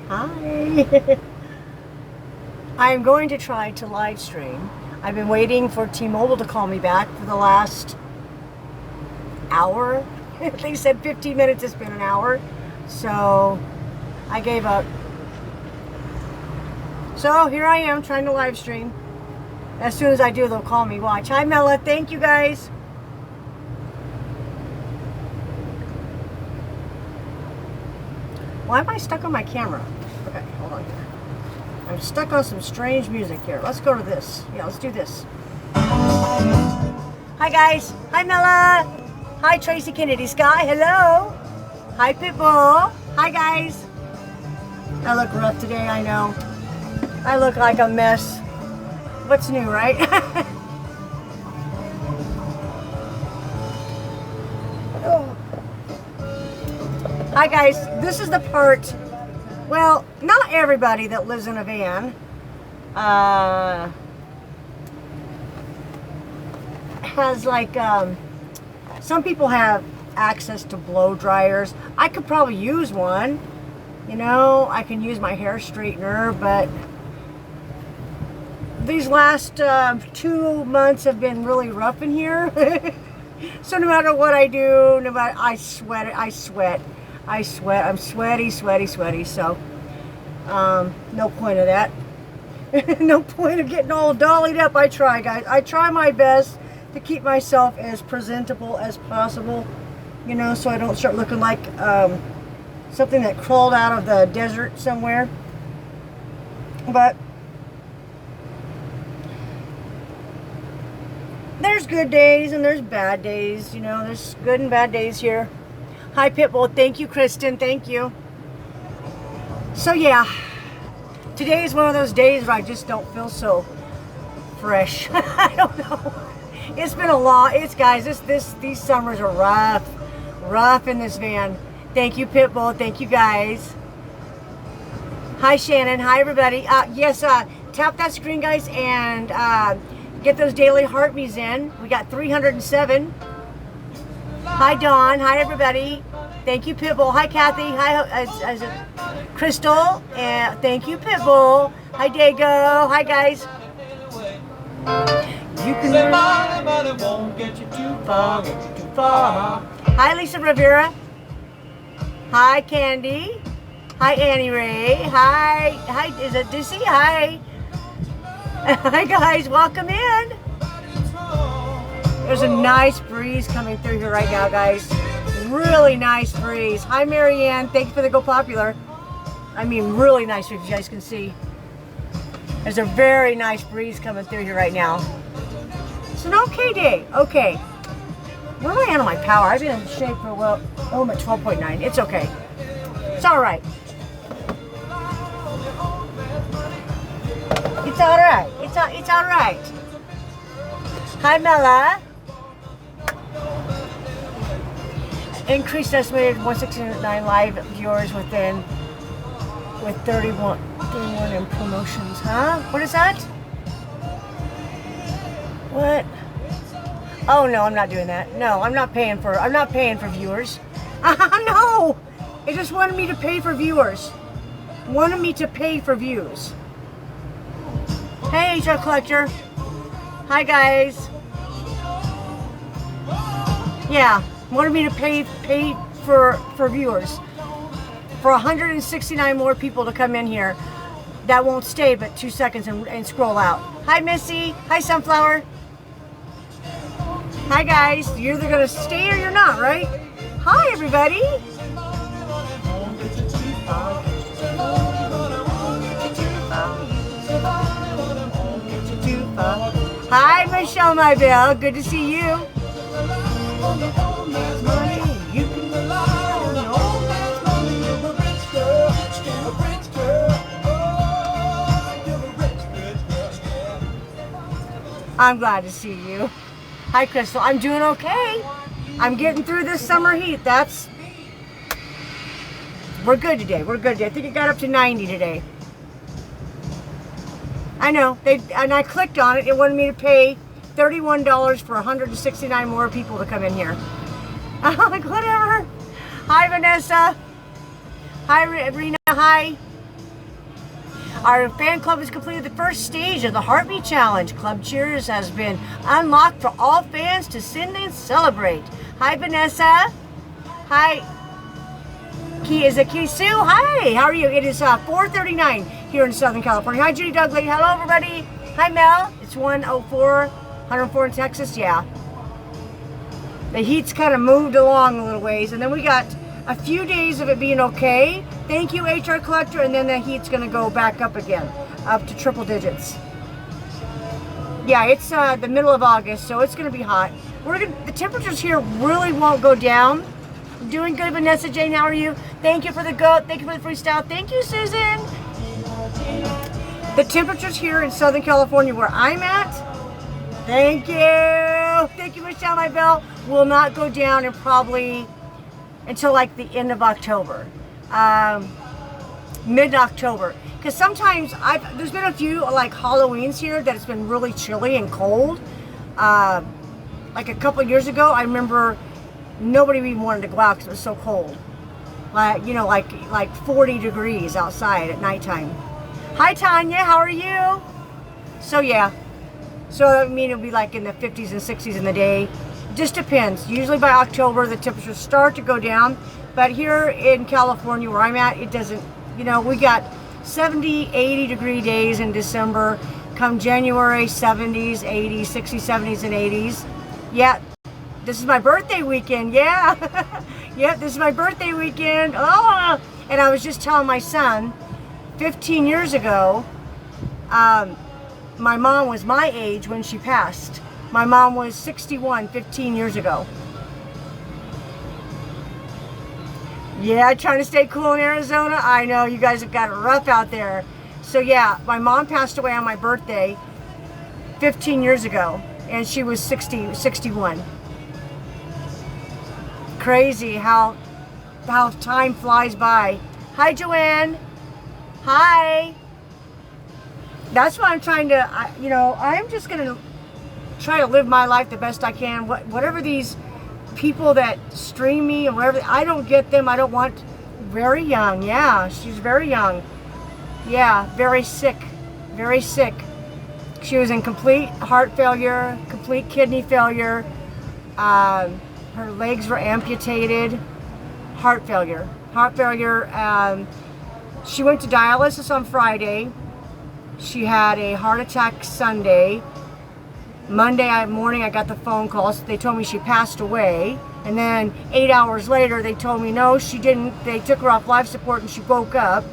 Hi. I'm going to try to live stream. I've been waiting for T-Mobile to call me back for the last hour. They said 15 minutes, it's been an hour. So I gave up. So here I am trying to live stream. As soon as I do, they'll call me. Watch. Hi, Mela. Thank you, guys. Why am I stuck on my camera? Okay, hold on here. I'm stuck on some strange music here. Let's go to this. Yeah, let's do this. Hi, guys. Hi, Mela. Hi, Tracy Kennedy Sky. Hello. Hi, Pitbull. Hi, guys. I look rough today, I know. I look like a mess. What's new, right? Oh. Hi, guys. This is the part. Well, not everybody that lives in a van has like, some people have access to blow dryers. I could probably use one. You know, I can use my hair straightener, but these last 2 months have been really rough in here. So no matter what I do, no matter, I sweat. I'm sweaty. So no point of that. No point of getting all dollied up. I try, guys. I try my best to keep myself as presentable as possible, you know, so I don't start looking like something that crawled out of the desert somewhere. But there's good days and there's bad days, you know, there's good and bad days here. Hi, Pitbull. Thank you, Kristen. Thank you. So, yeah, today is one of those days where I just don't feel so fresh. I don't know. It's been a lot. Guys, these summers are rough in this van. Thank you, Pitbull. Thank you, guys. Hi, Shannon. Hi, everybody. Yes, tap that screen, guys, and get those daily heartbeats in. We got 307. Hi, Dawn. Hi, everybody. Thank you, Pitbull. Hi, Kathy. Hi, Crystal. And thank you, Pitbull. Hi, Dago. Hi, guys. You can money won't get you too far, Hi, Lisa Rivera. Hi, Candy. Hi, Annie Ray. Hi, is it Dissy? Hi. Hi, guys. Welcome in. There's a nice breeze coming through here right now, guys. Really nice breeze. Hi, Marianne. Thank you for the Go Popular. I mean, really nice, if you guys can see. There's a very nice breeze coming through here right now. It's an okay day. Okay. Where am I at on my power? I've been in shape for a while. Oh, I'm at 12.9. It's okay. It's all right. It's all right. It's all right. Hi, Mela. Increased estimated 169 live viewers with 31 in promotions. Huh? What is that? What? Oh no, I'm not doing that. No, I'm not paying for viewers. No! It just wanted me to pay for viewers. Wanted me to pay for views. Hey, Joe Collector. Hi, guys. Yeah, wanted me to pay for viewers. For 169 more people to come in here. That won't stay but 2 seconds and scroll out. Hi, Missy. Hi, Sunflower. Hi, guys. You're either going to stay or you're not, right? Hi, everybody. Hi, Michelle Mybelle. Good to see you. I'm glad to see you. Hi, Crystal. I'm doing okay. I'm getting through this summer heat. We're good today. We're good today. I think it got up to 90 today. I know. And I clicked on it. It wanted me to pay $31 for 169 more people to come in here. I'm like, whatever. Hi, Vanessa. Hi, Rena. Hi. Our fan club has completed the first stage of the Heartbeat Challenge. Club Cheers has been unlocked for all fans to sing and celebrate. Hi, Vanessa. Hi. Is it Kisu? Hi, how are you? It is 4:39 here in Southern California. Hi, Judy Dudley. Hello, everybody. Hi, Mel. It's 104 in Texas. Yeah. The heat's kind of moved along a little ways, and then we got a few days of it being okay. Thank you, HR Collector, and then the heat's going to go back up again, up to triple digits. Yeah, it's the middle of August, so it's going to be hot. The temperatures here really won't go down. Doing good, Vanessa Jane. How are you? Thank you for the goat. Thank you for the freestyle. Thank you, Susan. The temperatures here in Southern California, where I'm at, thank you, Michelle, my bell, will not go down and probably until like the end of October, mid-October. Because sometimes there's been a few like Halloweens here that it's been really chilly and cold. Like a couple years ago, I remember nobody even wanted to go out because it was so cold. Like, you know, like 40 degrees outside at nighttime. Hi, Tanya, how are you? So yeah, so I mean it'll be like in the 50s and 60s in the day. Just depends. Usually by October the temperatures start to go down, but here in California where I'm at, it doesn't. You know, we got 70, 80 degree days in December. Come January, 70s, 80s, 60s, 70s, and 80s. Yeah, this is my birthday weekend. Yeah, yep, this is my birthday weekend. Oh, and I was just telling my son, 15 years ago, my mom was my age when she passed. My mom was 61 15 years ago. Yeah, trying to stay cool in Arizona. I know, you guys have got it rough out there. So yeah, my mom passed away on my birthday 15 years ago, and she was 61. Crazy how time flies by. Hi, Joanne. Hi. That's why I'm trying to, I'm just going to try to live my life the best I can. Whatever these people that stream me and whatever, I don't get them. I don't want. Very young. Yeah, she's very young. Yeah, very sick. Very sick. She was in complete heart failure, complete kidney failure. Her legs were amputated. Heart failure. Heart failure. She went to dialysis on Friday. She had a heart attack Sunday. Monday morning I got the phone call. So they told me she passed away. And then 8 hours later they told me no, she didn't. They took her off life support and she woke up.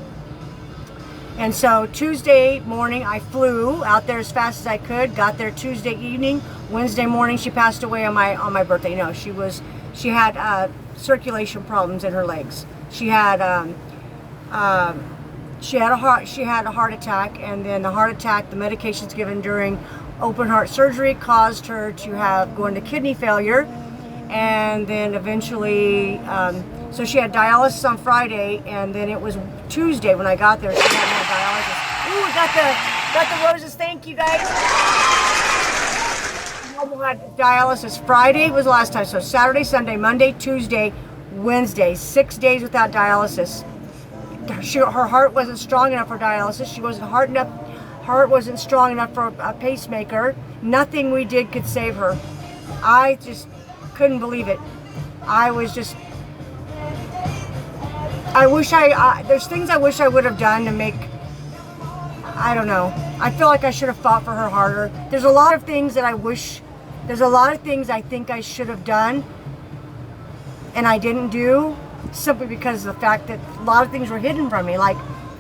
And so Tuesday morning I flew out there as fast as I could. Got there Tuesday evening. Wednesday morning she passed away on my birthday. No, she had circulation problems in her legs. She had a heart attack, and then the heart attack, the medications given during open heart surgery caused her to go into kidney failure, and then eventually, so she had dialysis on Friday, and then it was Tuesday when I got there. She had dialysis. Ooh, got the roses. Thank you guys. We had dialysis Friday was the last time, so Saturday, Sunday, Monday, Tuesday, Wednesday, 6 days without dialysis. Her heart wasn't strong enough for dialysis. She wasn't heart wasn't strong enough for a pacemaker. Nothing we did could save her. I just couldn't believe it. There's things I wish I would have done to make, I don't know. I feel like I should have fought for her harder. There's a lot of things I think I should have done and I didn't do, simply because of the fact that a lot of things were hidden from me, like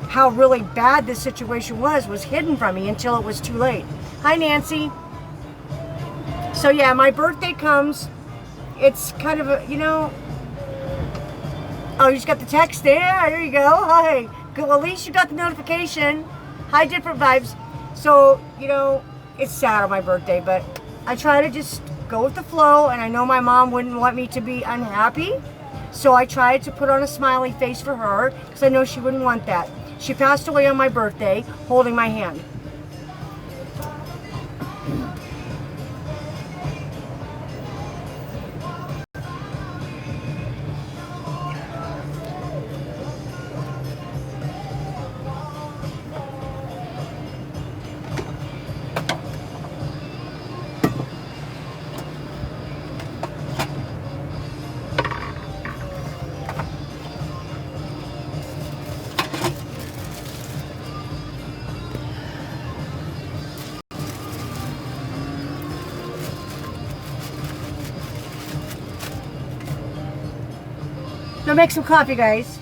how really bad this situation was hidden from me until it was too late. Hi, Nancy. So yeah, my birthday comes. It's kind of a, oh, you just got the text there. There you go. Hi. Good. Well, at least you got the notification. Hi, different vibes. So, it's sad on my birthday, but I try to just go with the flow, and I know my mom wouldn't want me to be unhappy. So I tried to put on a smiley face for her, because I know she wouldn't want that. She passed away on my birthday, holding my hand. Go make some coffee, guys.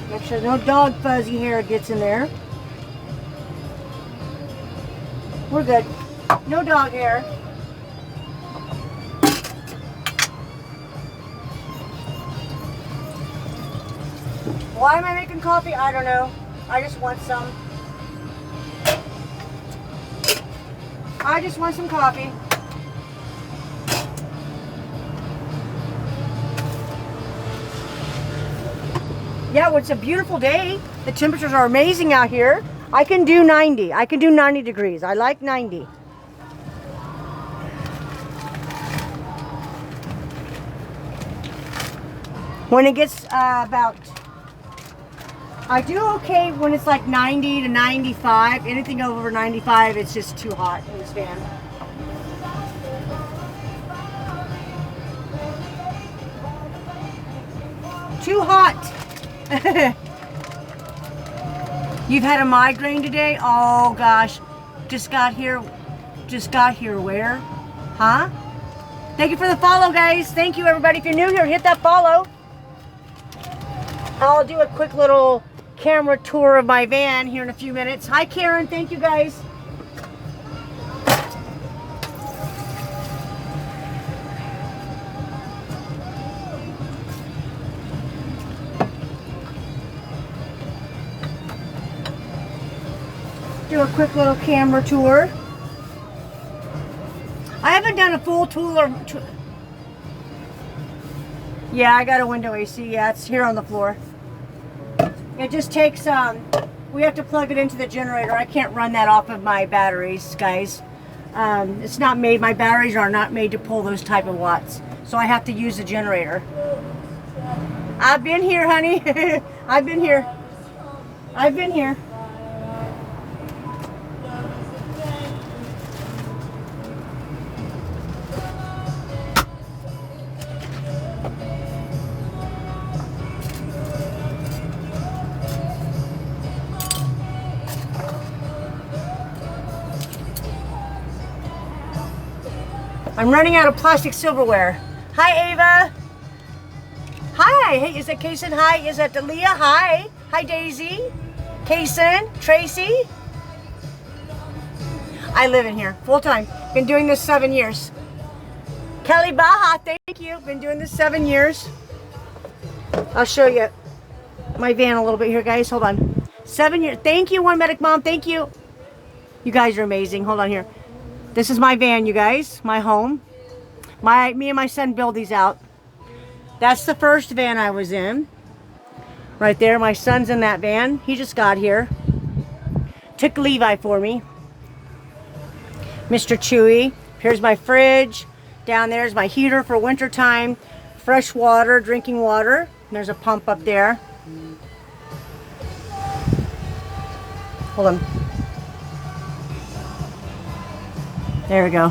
Make sure no dog fuzzy hair gets in there. We're good. No dog hair. Why am I making coffee? I don't know. I just want some. I just want some coffee. Yeah, well, it's a beautiful day. The temperatures are amazing out here. I can do 90. I can do 90 degrees. I like 90. When it gets about... I do okay when it's like 90 to 95. Anything over 95, it's just too hot in this fan. Too hot. You've had a migraine today? Oh gosh. Just got here. Just got here where? Huh? Thank you for the follow, guys. Thank you, everybody. If you're new here, hit that follow. I'll do a quick little camera tour of my van here in a few minutes. Hi, Karen. Thank you, guys. Do a quick little camera tour. I haven't done a full tour. Yeah, I got a window AC. Yeah, it's here on the floor. It just takes, we have to plug it into the generator. I can't run that off of my batteries, guys. It's not made, my batteries are not made to pull those type of watts. So I have to use the generator. I've been here, honey. I've been here. I've been here. I'm running out of plastic silverware. Hi, Ava. Hi. Hey, is that Kaysen? Hi. Is that Delia? Hi. Hi, Daisy. Kaysen. Tracy. I live in here full time. Been doing this 7 years. Kelly Baja, thank you. Been doing this 7 years. I'll show you my van a little bit here, guys. Hold on. 7 years. Thank you, One Medic Mom. Thank you. You guys are amazing. Hold on here. This is my van, you guys, my home. Me and my son build these out. That's the first van I was in. Right there, my son's in that van. He just got here. Took Levi for me. Mr. Chewy. Here's my fridge. Down there's my heater for winter time. Fresh water, drinking water. There's a pump up there. Hold on. There we go.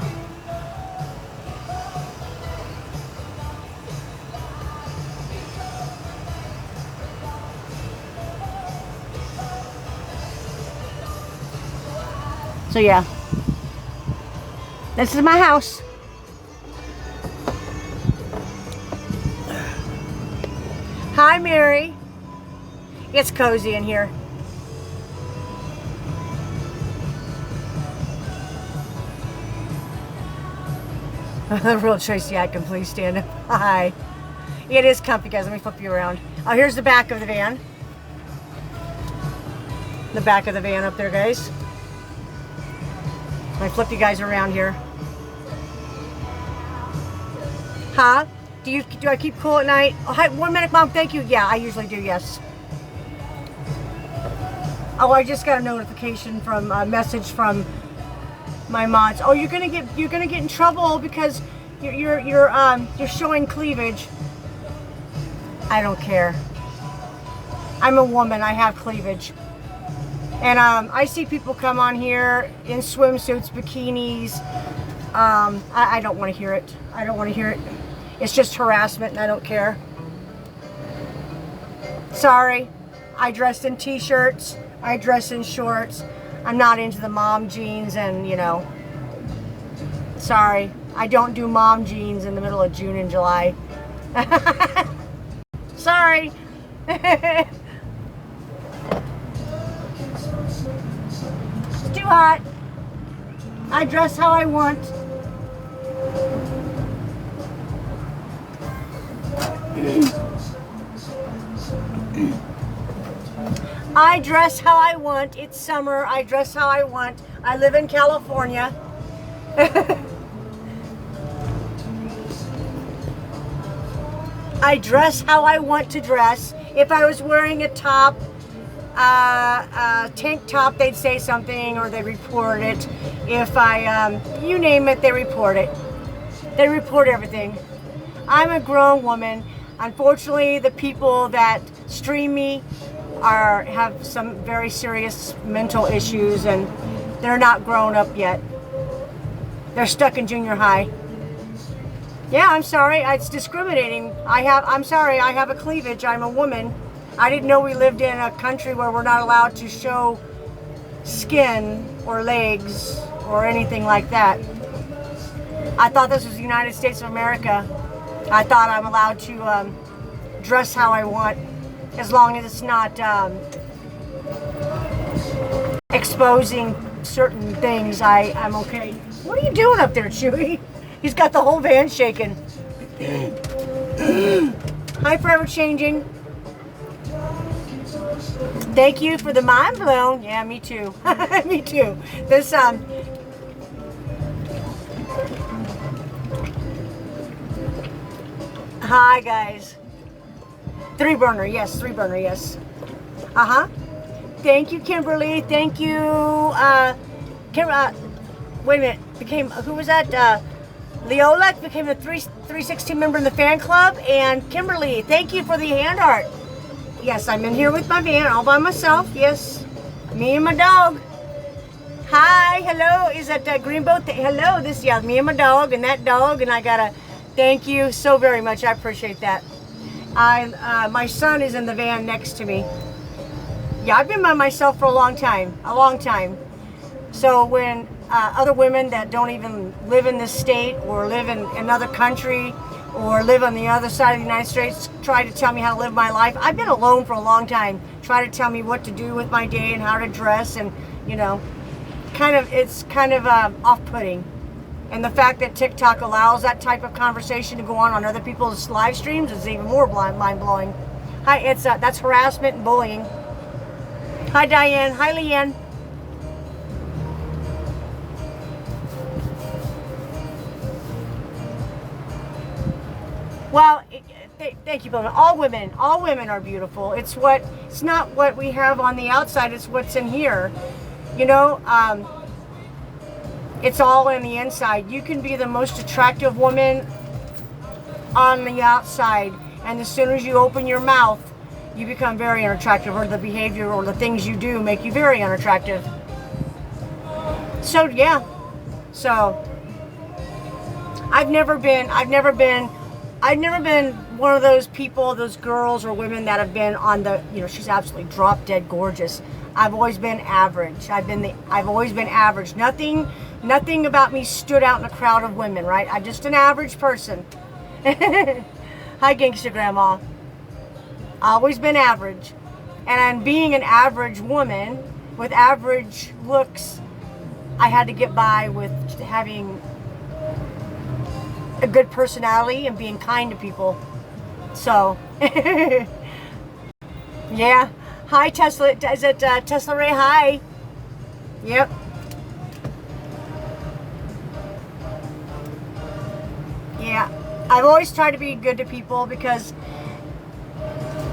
So yeah, this is my house. Hi, Mary. It's cozy in here. The real Tracy Atkin, please stand up. Hi. It is comfy, guys. Let me flip you around. Oh, here's the back of the van. The back of the van up there, guys. Let me flip you guys around here. Huh? Do I keep cool at night? Oh, hi, One Medic Mom, thank you. Yeah, I usually do, yes. Oh, I just got a notification from a message from my mods. Oh, you're gonna get in trouble because you're showing cleavage. I don't care. I'm a woman. I have cleavage. And I see people come on here in swimsuits, bikinis. I don't want to hear it. I don't want to hear it. It's just harassment, and I don't care. Sorry. I dress in t-shirts. I dress in shorts. I'm not into the mom jeans and, you know. Sorry. I don't do mom jeans in the middle of June and July. Sorry. It's too hot. I dress how I want. I dress how I want. It's summer. I dress how I want. I live in California. I dress how I want to dress. If I was wearing a top, tank top, they'd say something or they report it. If I, you name it, they report it. They report everything. I'm a grown woman. Unfortunately, the people that stream me have some very serious mental issues and they're not grown up yet. They're stuck in junior high. Yeah, I'm sorry. It's discriminating. I'm sorry. I have a cleavage. I'm a woman. I didn't know we lived in a country where we're not allowed to show skin or legs or anything like that. I thought this was the United States of America. I thought I'm allowed to dress how I want as long as it's not exposing certain things. I'm okay. What are you doing up there, Chewy? He's got the whole van shaking. Hi, Forever Changing. Thank you for the mind blown. Yeah, me too. Me too. This hi guys. 3-burner, yes. 3-burner, yes. Thank you, Kimberly. Thank you. Wait a minute. Who was that? Leola became a 316 member in the fan club, and Kimberly, thank you for the hand art. Yes, I'm in here with my van all by myself. Yes, me and my dog. Hi, hello. Is that green boat? Hello. Me and my dog and that dog, and I gotta thank you so very much. I appreciate that. My son is in the van next to me. Yeah, I've been by myself for a long time. So when other women that don't even live in this state or live in another country or live on the other side of the United States try to tell me how to live my life, I've been alone for a long time. Try to tell me what to do with my day and how to dress, and it's kind of off-putting. And the fact that TikTok allows that type of conversation to go on other people's live streams is even more mind-blowing. Hi, that's harassment and bullying. Hi, Diane. Hi, Leanne. Well, thank you, Bill. All women are beautiful. It's not what we have on the outside. It's what's in here. It's all in the inside. You can be the most attractive woman on the outside, and as soon as you open your mouth, you become very unattractive, or the behavior or the things you do make you very unattractive. So yeah. So I've never been one of those people, those girls or women that have been on the, she's absolutely drop dead gorgeous. I've always been average. I've always been average. Nothing about me stood out in a crowd of women, right? I'm just an average person. Hi, Gangsta Grandma. Always been average. And being an average woman with average looks, I had to get by with having a good personality and being kind to people. So, yeah. Hi, Tesla. Is it Tesla Ray? Hi. Yep. Yeah. I've always tried to be good to people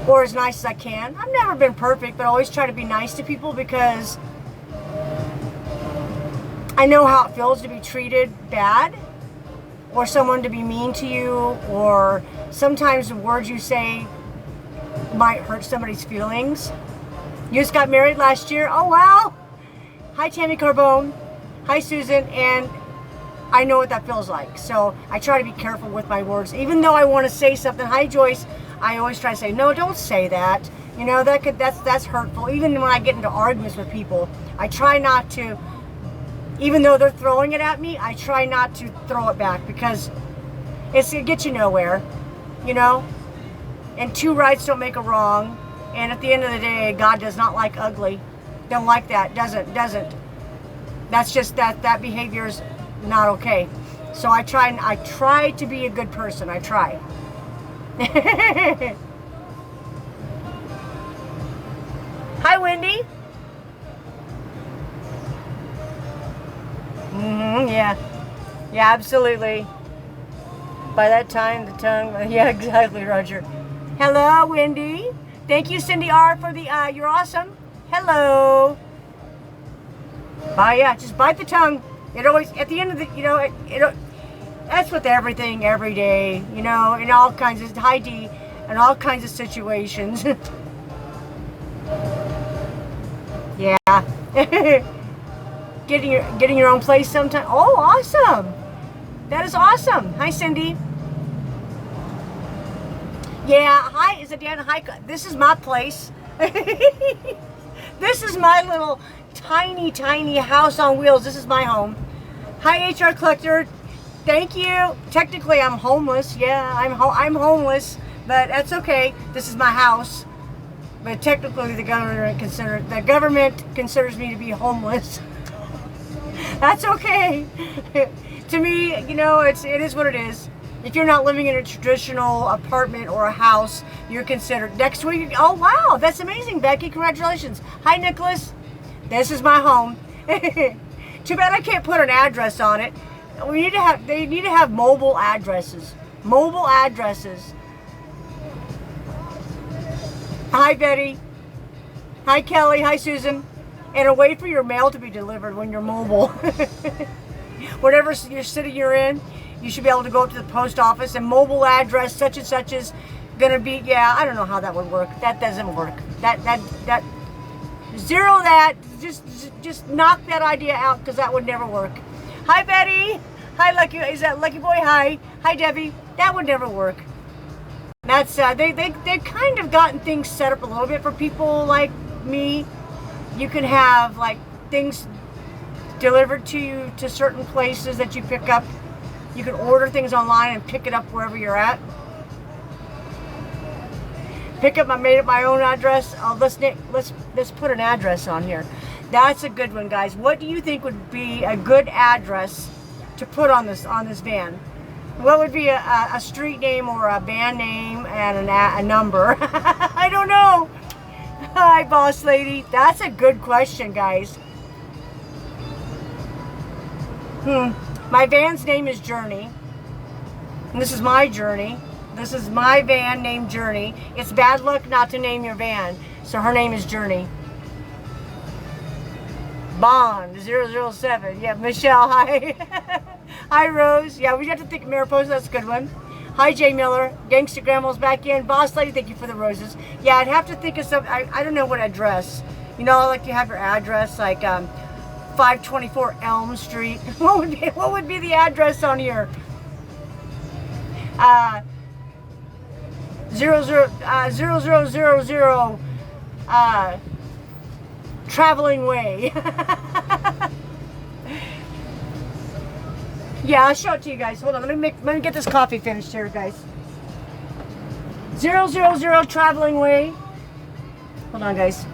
or as nice as I can. I've never been perfect, but I always try to be nice to people because I know how it feels to be treated bad, or someone to be mean to you, or sometimes the words you say might hurt somebody's feelings. You just got married last year. Oh, wow. Hi, Tammy Carbone. Hi, Susan. And I know what that feels like. So I try to be careful with my words. Even though I want to say something. Hi, Joyce. I always try to say, no, don't say that. That's hurtful. Even when I get into arguments with people, I try not to, even though they're throwing it at me, I try not to throw it back because it gets you nowhere. you know? And two rights don't make a wrong. And at the end of the day, God does not like ugly. Don't like that. Doesn't. That's just that behavior is not okay. So I try to be a good person. I try. Hi, Wendy. Yeah. Yeah, absolutely. By that time, the tongue... Yeah, exactly, Roger. Hello, Wendy. Thank you, Cindy R, for the... you're awesome. Hello. Yeah, just bite the tongue. It always... At the end of the... You know, that's with everything, every day. You know, in all kinds of... Hi, D. In all kinds of situations. Yeah. Getting your own place sometime. Oh, awesome. That is awesome. Hi, Cindy. Yeah, hi, is it Dan? Hi, this is my place. This is my little tiny house on wheels. This is my home. Hi, HR Collector. Thank you. Technically, I'm homeless. Yeah, I'm homeless, but that's okay. This is my house. But technically, the government considers me to be homeless. That's okay. To me, you know, it is what it is. If you're not living in a traditional apartment or a house, you're considered next week. Oh wow, that's amazing, Becky. Congratulations. Hi, Nicholas. This is my home. Too bad I can't put an address on it. They need to have mobile addresses. Mobile addresses. Hi, Betty. Hi, Kelly. Hi, Susan. And a way for your mail to be delivered when you're mobile. Whatever your city you're in, you should be able to go up to the post office and mobile address such and such is gonna be. Yeah, I don't know how that would work. That doesn't work. That zero that. Just knock that idea out because that would never work. Hi, Betty. Hi, Lucky. Is that Lucky Boy? Hi. Hi, Debbie. That would never work. That's they've kind of gotten things set up a little bit for people like me. You can have like things delivered to you to certain places that you pick up. You can order things online and pick it up wherever you're at. I made up my own address. Let's put an address on here. That's a good one, guys. What do you think would be a good address to put on this van? What would be a street name or a band name and a number? I don't know. Hi, boss lady. That's a good question, guys. My van's name is Journey. And this is my Journey. This is my van named Journey. It's bad luck not to name your van. So her name is Journey. Bond 007. Yeah, Michelle, hi. Hi, Rose. Yeah, we got to think of Mariposa. That's a good one. Hi, Jay Miller. Gangsta Grandma's back in. Boss lady, thank you for the roses. Yeah, I'd have to think of something. I don't know what address. You know, like you have your address, like 524 Elm Street. What would be the address on here? 0000 Traveling Way. Yeah, I'll show it to you guys. Hold on, let me get this coffee finished here, guys. 000 Traveling Way. Hold on, guys.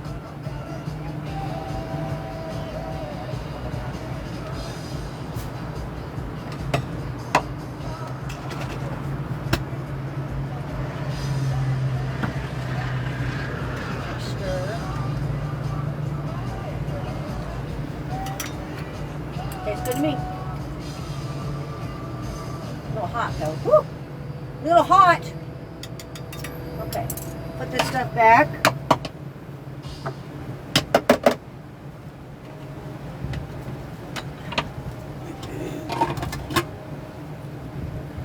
Tastes good to me. A little hot though. Woo! A little hot. Okay. Put this stuff back.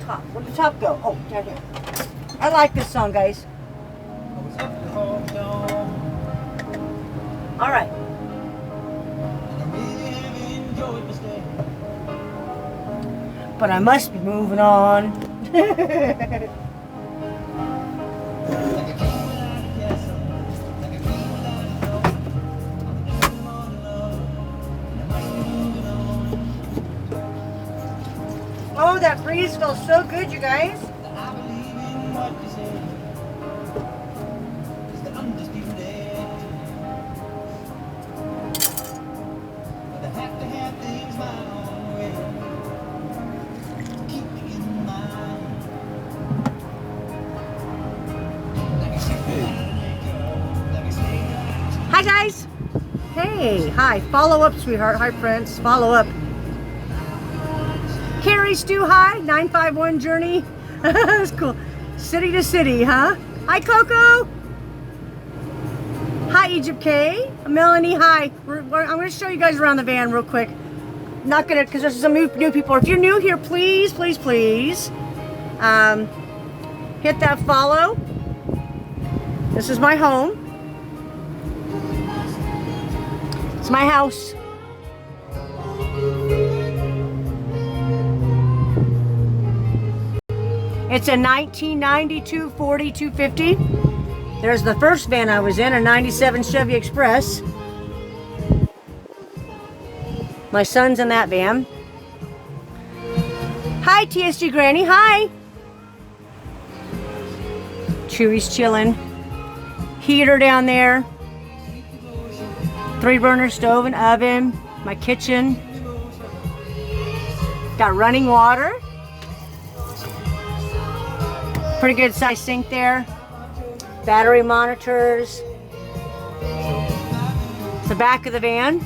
Top. Where'd the top go? Oh, down here. I like this song, guys. All right. But I must be moving on. Oh, that breeze feels so good, you guys. Hey, hi. Follow up, sweetheart. Hi, Prince. Follow up. Carrie Stu, hi. 951 Journey. That's cool. City to city, huh? Hi, Coco. Hi, Egypt K. Melanie, hi. I'm going to show you guys around the van real quick. Not going to, because there's some new people. If you're new here, please, please, please, hit that follow. This is my home. It's my house. It's a 1992 Ford 250. There's the first van I was in, a 97 Chevy Express. My son's in that van. Hi, TSG Granny. Hi. Chewy's chilling. Heater down there. 3-burner stove and oven. My kitchen. Got running water. Pretty good size sink there. Battery monitors. The back of the van.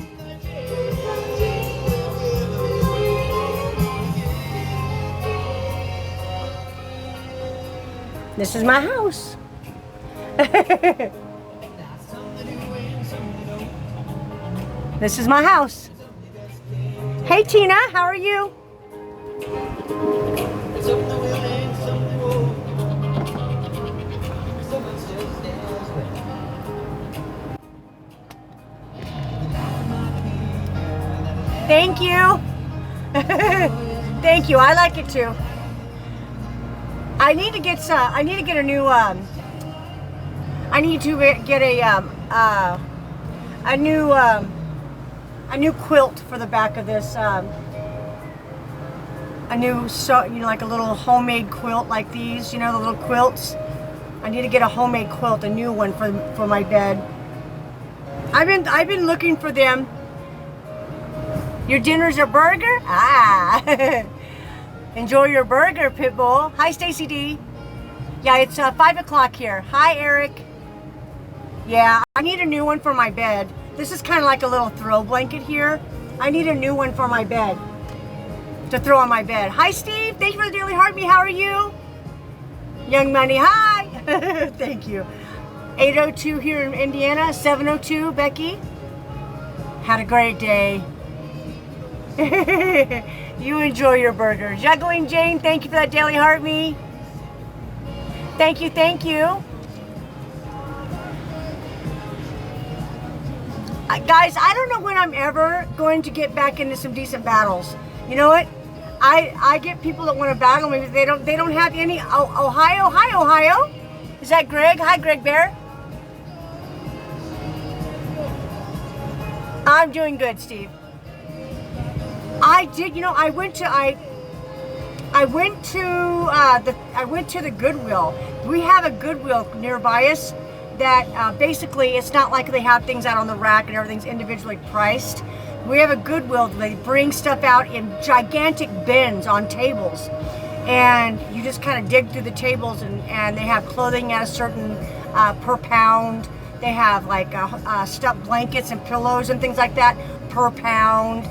This is my house. This is my house. Hey Tina, how are you? Thank you. Thank you. I like it too. I need to get some. I need to get a new. I need to get a new quilt for the back of this. A new, like a little homemade quilt like these. You know, the little quilts. I need to get a homemade quilt, a new one for my bed. I've been looking for them. Your dinner's a burger? Ah. Enjoy your burger, Pitbull. Hi, Stacy D. Yeah, it's 5 o'clock here. Hi, Eric. Yeah, I need a new one for my bed. This is kind of like a little throw blanket here. I need a new one for my bed to throw on my bed. Hi, Steve. Thank you for the Daily Heart Me. How are you? Young Money, hi. Thank you. 8:02 here in Indiana. 7:02, Becky. Had a great day. You enjoy your burger. Juggling Jane, thank you for that Daily Heart Me. Thank you, thank you. Guys, I don't know when I'm ever going to get back into some decent battles. You know what? I get people that want to battle me, but they don't have any. Ohio, hi Ohio. Is that Greg? Hi Greg Bear. I'm doing good, Steve. I did, you know, I went to the Goodwill. We have a Goodwill nearby us that basically it's not like they have things out on the rack and everything's individually priced. We have a Goodwill. They bring stuff out in gigantic bins on tables, and you just kind of dig through the tables, and they have clothing at a certain per pound. They have like stuffed blankets and pillows and things like that per pound.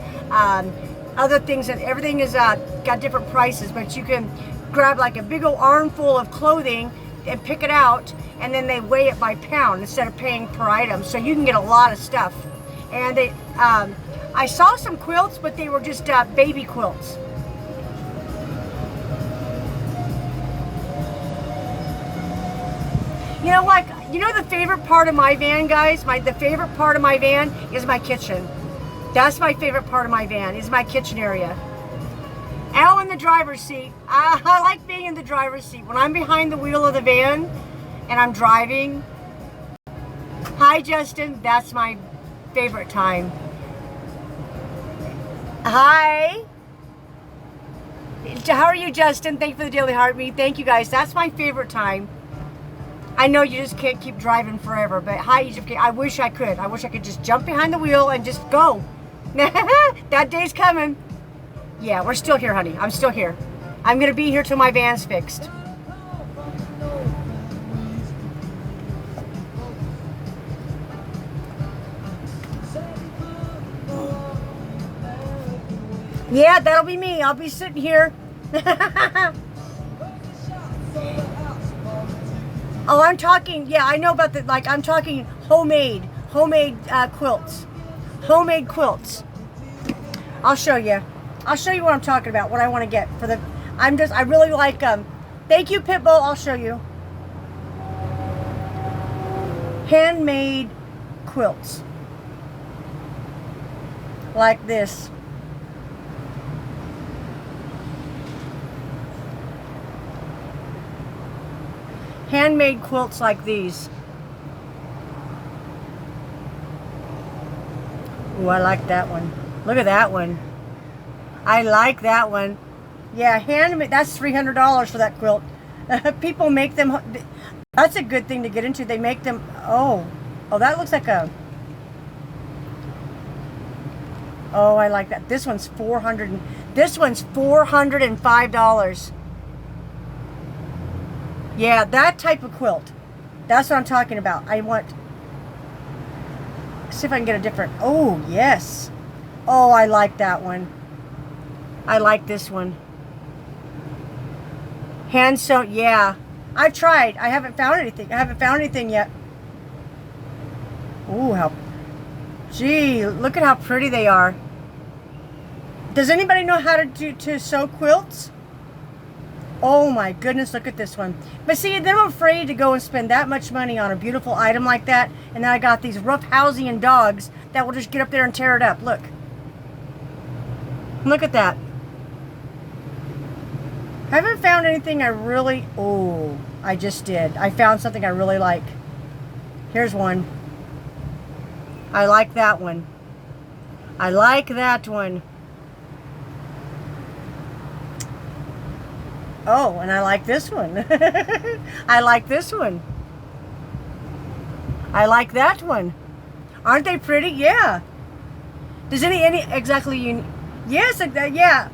Other things, and everything is got different prices, but you can grab like a big old armful of clothing and pick it out, and then they weigh it by pound instead of paying per item, so you can get a lot of stuff. And they I saw some quilts, but they were just baby quilts. You know, like, you know, the favorite part of my van, guys, the favorite part of my van is my kitchen. That's my favorite part of my van, is my kitchen area. Al in the driver's seat. I like being in the driver's seat. When I'm behind the wheel of the van and I'm driving. Hi, Justin. That's my favorite time. Hi. How are you, Justin? Thank you for the Daily Heart Me. Thank you, guys. That's my favorite time. I know you just can't keep driving forever, but hi, Egypt. I wish I could. I wish I could just jump behind the wheel and just go. That day's coming. Yeah, we're still here, honey. I'm still here. I'm going to be here till my van's fixed. Yeah, that'll be me. I'll be sitting here. Oh, I'm talking, yeah, I know about the, like, I'm talking homemade quilts. Homemade quilts. I'll show you. I'll show you what I'm talking about, what I want to get for the, I really like, thank you, Pitbull, I'll show you. Handmade quilts. Like this. Handmade quilts like these. Ooh, I like that one. Look at that one. I like that one. Yeah, handmade. That's $300 for that quilt. People make them. That's a good thing to get into. They make them. Oh, that looks like a. Oh, I like that. This one's $400. This one's $405. Yeah, that type of quilt. That's what I'm talking about. I want. See if I can get a different. Oh, yes. Oh, I like that one. I like this one. Hand sewn. Yeah. I've tried. I haven't found anything. I haven't found anything yet. Ooh, how. Gee, look at how pretty they are. Does anybody know how to sew quilts? Oh my goodness, look at this one. But see, then I'm afraid to go and spend that much money on a beautiful item like that. And then I got these roughhousing dogs that will just get up there and tear it up. Look. Look at that. I haven't found anything I really... Oh, I just did. I found something I really like. Here's one. I like that one. I like that one. Oh, and I like this one. I like this one. I like that one. Aren't they pretty? Yeah. Does any exactly you? Yes, yeah.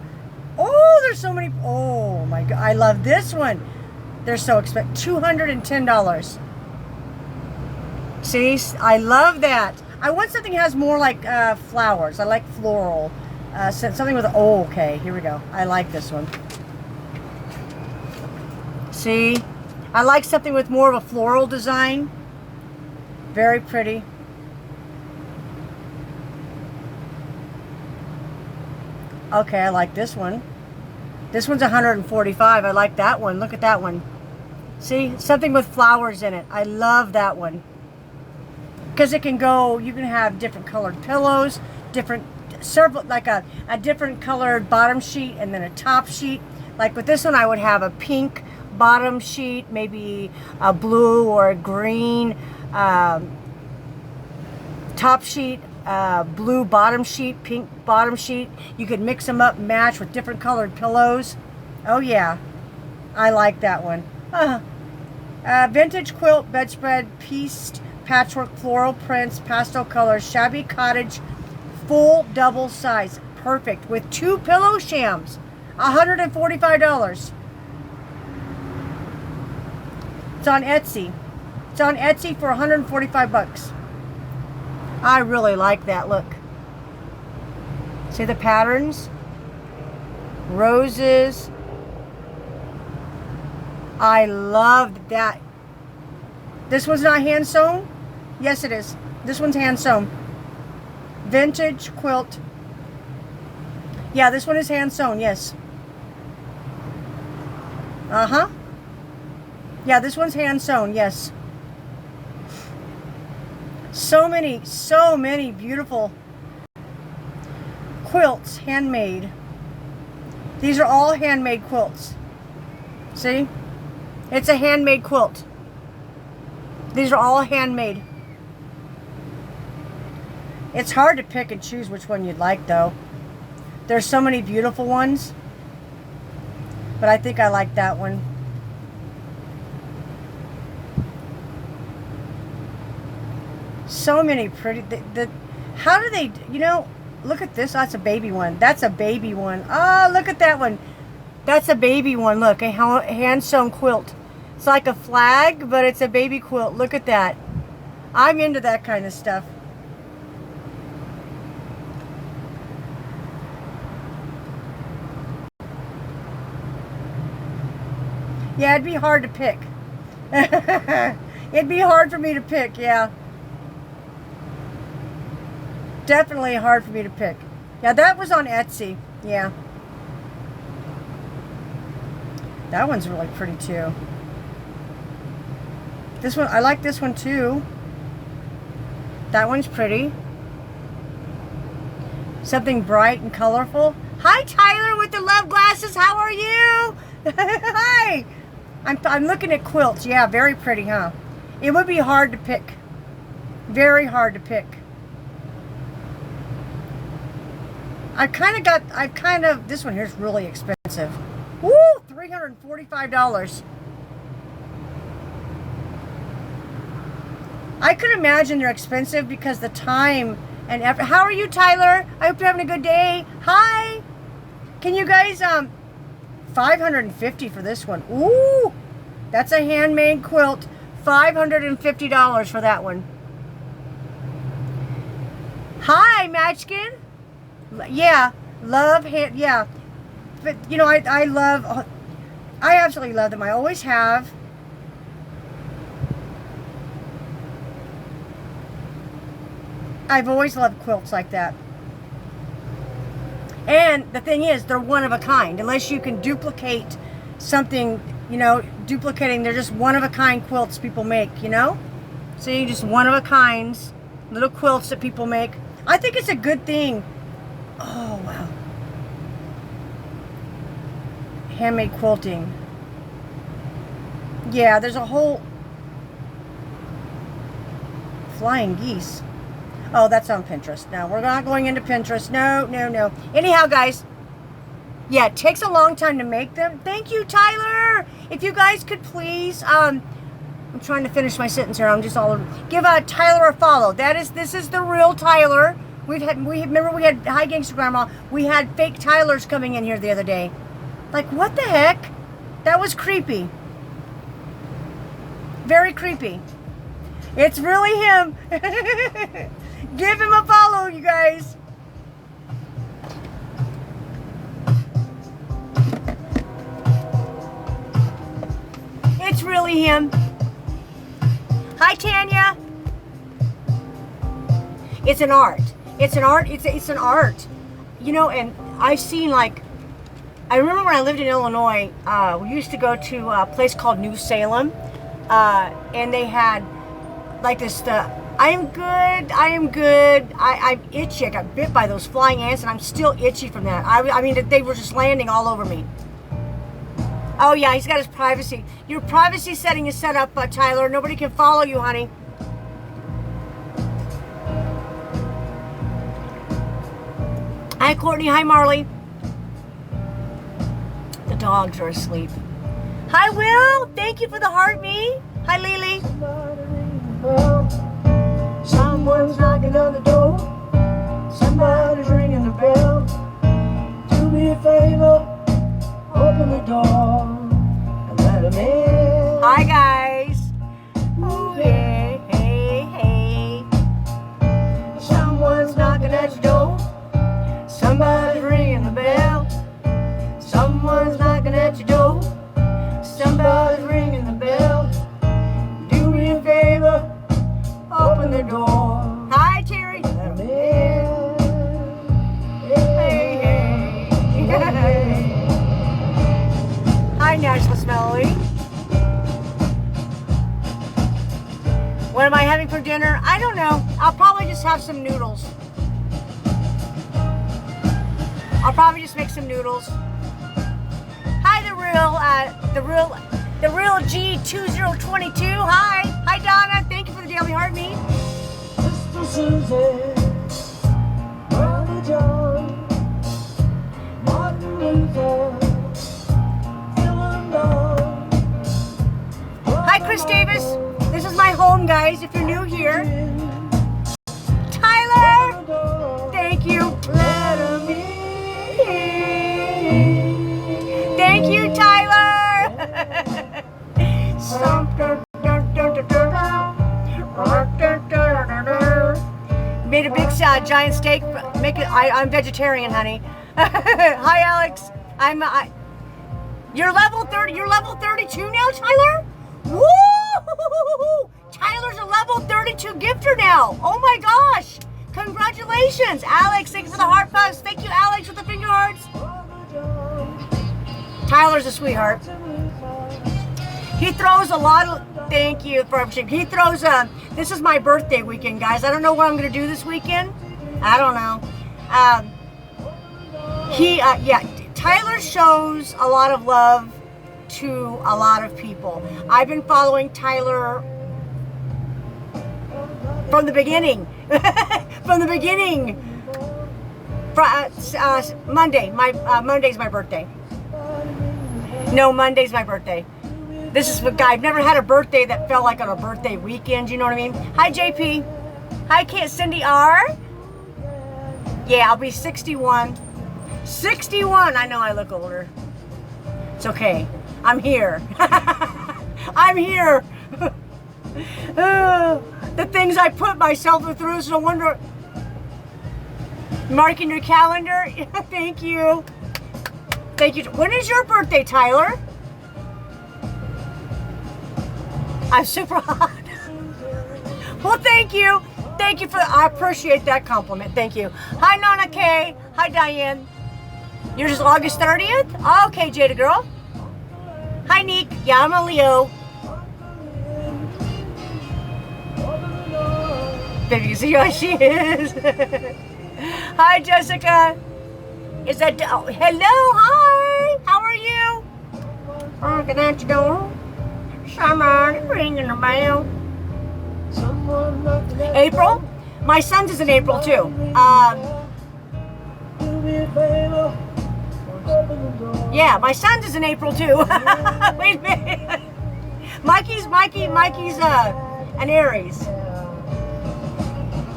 Oh, there's so many. Oh my God, I love this one. They're so expensive. $210. See, I love that. I want something that has more like flowers. I like floral. Something with. Oh, okay. Here we go. I like this one. See, I like something with more of a floral design. Very pretty. Okay, I like this one. This one's $145. I like that one. Look at that one. See, something with flowers in it. I love that one. Because it can go, you can have different colored pillows, different, like a different colored bottom sheet and then a top sheet. Like with this one, I would have a pink bottom sheet, maybe a blue or a green top sheet, blue bottom sheet, pink bottom sheet. You could mix them up, match with different colored pillows. Oh yeah, I like that one. Vintage quilt, bedspread, pieced patchwork, floral prints, pastel colors, shabby cottage, full double size, perfect with 2 pillow shams, $145. It's on Etsy. It's on Etsy for 145 bucks. I really like that look. See the patterns? Roses. I love that. This one's not hand sewn? Yes, it is. This one's hand sewn. Vintage quilt. Yeah, this one is hand sewn, yes. Uh-huh. Yeah, this one's hand sewn, yes. So many beautiful quilts, handmade. These are all handmade quilts. See? It's a handmade quilt. These are all handmade. It's hard to pick and choose which one you'd like, though. There's so many beautiful ones. But I think I like that one. So many pretty. How do they? You know, look at this. That's a baby one. That's a baby one. Oh, look at that one. That's a baby one. Look, a hand sewn quilt. It's like a flag, but it's a baby quilt. Look at that. I'm into that kind of stuff. Yeah, it'd be hard to pick. It'd be hard for me to pick, yeah. Definitely hard for me to pick. Yeah, that was on Etsy. Yeah. That one's really pretty too. This one, I like this one too. That one's pretty. Something bright and colorful. Hi, Tyler with the love glasses. How are you? Hi. I'm looking at quilts. Yeah, very pretty, huh? It would be hard to pick. Very hard to pick. This one here's really expensive. Woo, $345. I could imagine they're expensive because the time and effort. How are you, Tyler? I hope you're having a good day. Hi. Can you guys, $550 for this one. Ooh, that's a handmade quilt. $550 for that one. Hi, Matchkin. Yeah, love hand. Yeah, but you know, I absolutely love them. I always have. I've always loved quilts like that. And the thing is, they're one of a kind. Unless you can duplicate something, you know, duplicating, they're just one of a kind quilts people make, you know? See, just one of a kinds, little quilts that people make. I think it's a good thing. Oh, wow. Handmade quilting. Yeah, there's a whole flying geese. Oh, that's on Pinterest. No, we're not going into Pinterest. No, no, no. Anyhow, guys. Yeah, it takes a long time to make them. Thank you, Tyler. If you guys could please, I'm trying to finish my sentence here. I'm just all give Tyler a follow. This is the real Tyler. Remember we had Hi Gangster Grandma. We had fake Tylers coming in here the other day. Like, what the heck? That was creepy. Very creepy. It's really him. Give him a follow, you guys. It's really him. Hi, Tanya. It's an art. It's an art. It's an art. You know, and I've seen, like, I remember when I lived in Illinois, we used to go to a place called New Salem, and they had like this, I am good, I'm itchy. I got bit by those flying ants and I'm still itchy from that. I mean, they were just landing all over me. Oh yeah, he's got his privacy. Your privacy setting is set up, Tyler. Nobody can follow you, honey. Hi, Courtney. Hi, Marley. The dogs are asleep. Hi, Will. Thank you for the heart, me. Hi, Lily. Someone's knocking on the door. Somebody's ringing the bell. Do me a favor, open the door and let them in. Hi, guys. Ooh, hey, hey, hey. Someone's knocking at your door. Somebody's ringing the bell. Someone's knocking at your door. Somebody's ringing the bell. Do me a favor, open the door. Hi, Terry. Let me in. Hey, hey. Hey. Hi, Nationalist Melody. What am I having for dinner? I don't know. I'll probably just have some noodles. I'll probably just make some noodles. Hi, the real G2022. Hi, Donna. Thank you for the daily heart, me. Sister Susan, Brother John, Martin Luther, Hi, Chris Davis. This is my home, guys. If you're new here, Tyler. Thank you. Thank you, Tyler. Made a big giant steak. Make it. I'm vegetarian, honey. Hi, Alex. You're level 30. You're level 32 now, Tyler? Woo! Tyler's a level 32 gifter now. Oh my gosh. Congratulations. Alex, thank you for the heart puffs. Thank you, Alex, with the finger hearts. Tyler's a sweetheart. He throws a lot of, thank you for everything. He throws this is my birthday weekend, guys. I don't know what I'm going to do this weekend. I don't know. Tyler shows a lot of love to a lot of people. I've been following Tyler from the beginning. From the beginning. Monday. Monday's my birthday. No, Monday's my birthday. This is what I've never had a birthday that felt like on a birthday weekend. You know what I mean? Hi, JP. Hi, Cindy R. Yeah, I'll be 61. 61. I know I look older. It's okay. I'm here. I'm here. The things I put myself through is no wonder. Marking your calendar. Thank you. Thank you. When is your birthday, Tyler? I'm super hot. Well, thank you. Thank you for I appreciate that compliment. Thank you. Hi, Nana K. Hi, Diane. Yours is August 30th? Okay, Jada girl. Hi, Neek. Yeah, I'm a Leo. Baby, you see how she is? Hi, Jessica. Is that... Oh, hello, hi. How are you? Knocking at your door. Someone ringing the bell. April? My son's is in April, too. Yeah, my son's is in April, too. Wait a minute. Mikey's an Aries.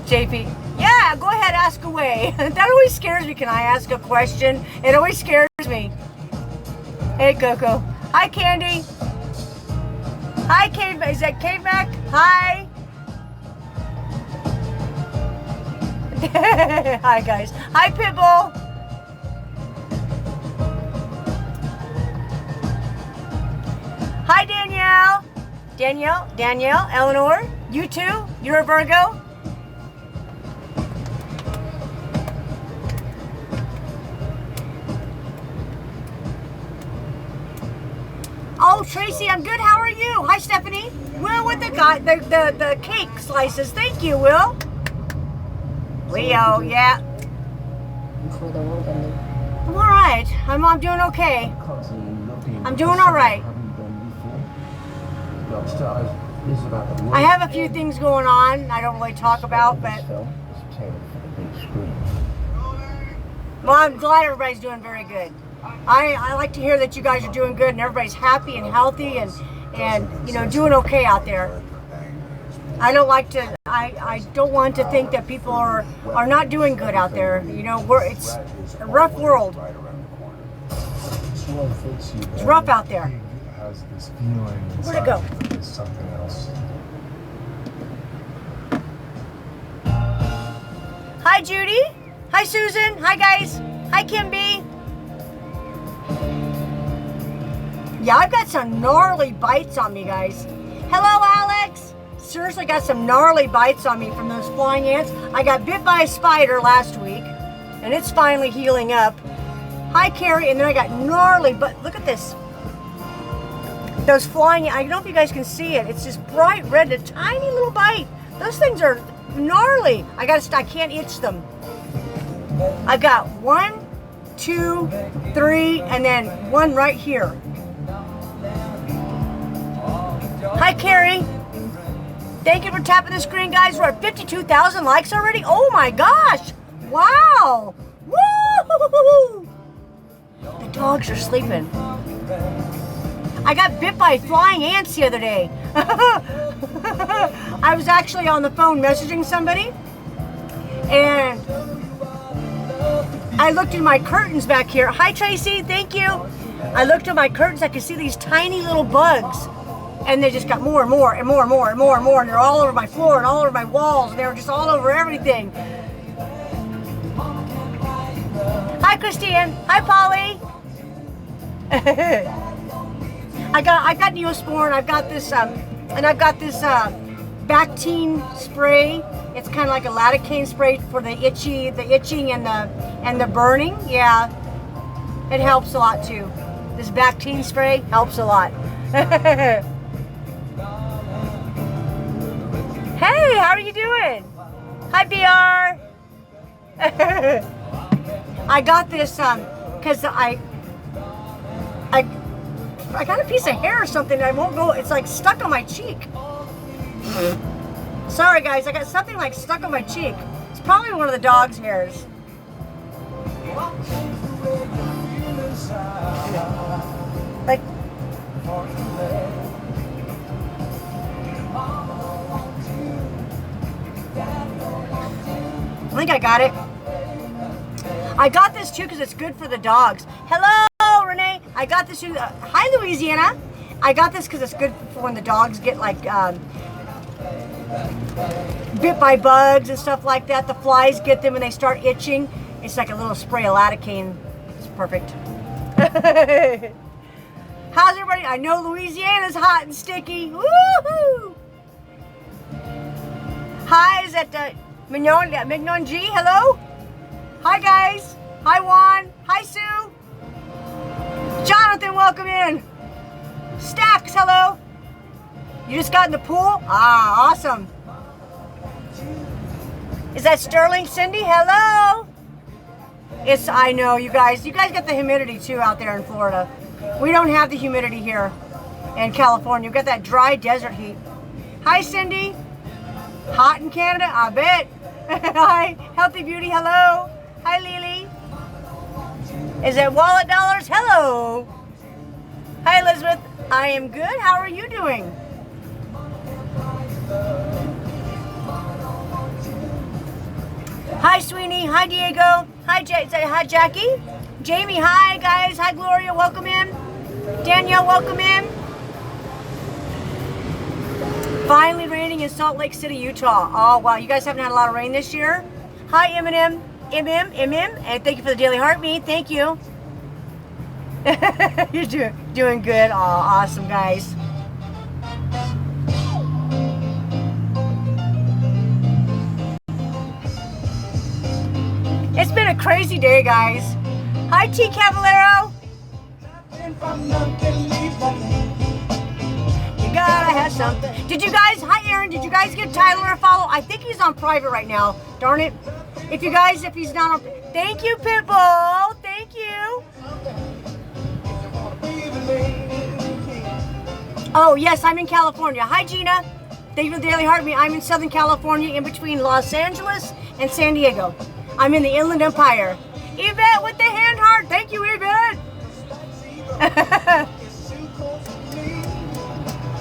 JP. Yeah, go ahead, ask away. That always scares me. Can I ask a question? It always scares me. Hey, Coco. Hi, Candy. Hi, Cave. Is that Cave Mac? Hi. Hi, guys. Hi, Pitbull. Hi, Danielle. Danielle, Eleanor. You too. You're a Virgo. Oh, Tracy, I'm good. How are you? Hi, Stephanie. Will with the cake slices. Thank you, Will. Leo, yeah. I'm all right. I'm doing okay. I'm doing all right. I have a few things going on I don't really talk about, but well, I'm glad everybody's doing very good. I like to hear that you guys are doing good and everybody's happy and healthy and you know, doing okay out there. I don't want to think that people are not doing good out there. You know, it's a rough world. It's rough out there. Where'd it go? Something else. Hi, Judy. Hi, Susan. Hi, guys. Hi, Kim B. Yeah, I've got some gnarly bites on me, guys. Hello, Alex. Seriously, got some gnarly bites on me from those flying ants. I got bit by a spider last week, and it's finally healing up. Hi, Carrie. And then I got gnarly, but look at this. Those flying, I don't know if you guys can see it. It's just bright red, a tiny little bite. Those things are gnarly. I can't itch them. I got 1, 2, 3, and then one right here. Hi, Carrie. Thank you for tapping the screen, guys. We're at 52,000 likes already. Oh my gosh. Wow. Woo! The dogs are sleeping. I got bit by flying ants the other day. I was actually on the phone messaging somebody, and I looked in my curtains back here. Hi, Tracy. Thank you. I looked at my curtains. I could see these tiny little bugs, and they just got more and more and more and more and more and more, and they're all over my floor and all over my walls, and they were just all over everything. Hi, Christine. Hi, Polly. I've got Neosporin. I've got this and I've got this Bactine spray. It's kind of like a lidocaine spray for the itching and the burning. Yeah, it helps a lot too. This Bactine spray helps a lot. Hey, how are you doing? Hi, BR. I got this because I got a piece of hair or something. I won't go. It's like stuck on my cheek. Sorry, guys. I got something like stuck on my cheek. It's probably one of the dog's hairs. Like. I think I got it. I got this too because it's good for the dogs. Hello, Renee. I got this too. Hi, Louisiana. I got this because it's good for when the dogs get like bit by bugs and stuff like that. The flies get them and they start itching. It's like a little spray of lidocaine. It's perfect. How's everybody? I know Louisiana's hot and sticky. Woohoo! Hi, is that Mignon G? Hello? Hi, guys. Hi, Juan. Hi, Sue. Jonathan, welcome in. Stacks, hello. You just got in the pool? Ah, awesome. Is that Sterling Cindy? Hello. I know, you guys get the humidity too out there in Florida. We don't have the humidity here in California. We've got that dry desert heat. Hi, Cindy. Hot in Canada? I bet. Hi, Healthy Beauty. Hello. Hi, Lily. Is it Wallet Dollars? Hello. Hi, Elizabeth. I am good. How are you doing? Hi, Sweeney. Hi, Diego. Hi, hi, Jackie. Jamie, hi, guys. Hi, Gloria. Welcome in. Danielle, welcome in. Finally raining in Salt Lake City, Utah. Oh, wow. You guys haven't had a lot of rain this year? Hi, Eminem. And thank you for the daily heartbeat. Thank you. You're doing good. Oh, awesome, guys. It's been a crazy day, guys. Hi, T. Cavallero. You gotta have something. Did you guys, hi, Aaron, did you guys give Tyler a follow? I think he's on private right now. Darn it. If he's not on, thank you, Pitbull. Thank you. Oh, yes, I'm in California. Hi, Gina. Thank you for the daily heartbeat. I'm in Southern California, in between Los Angeles and San Diego. I'm in the Inland Empire. Yvette with the hand heart. Thank you, Yvette.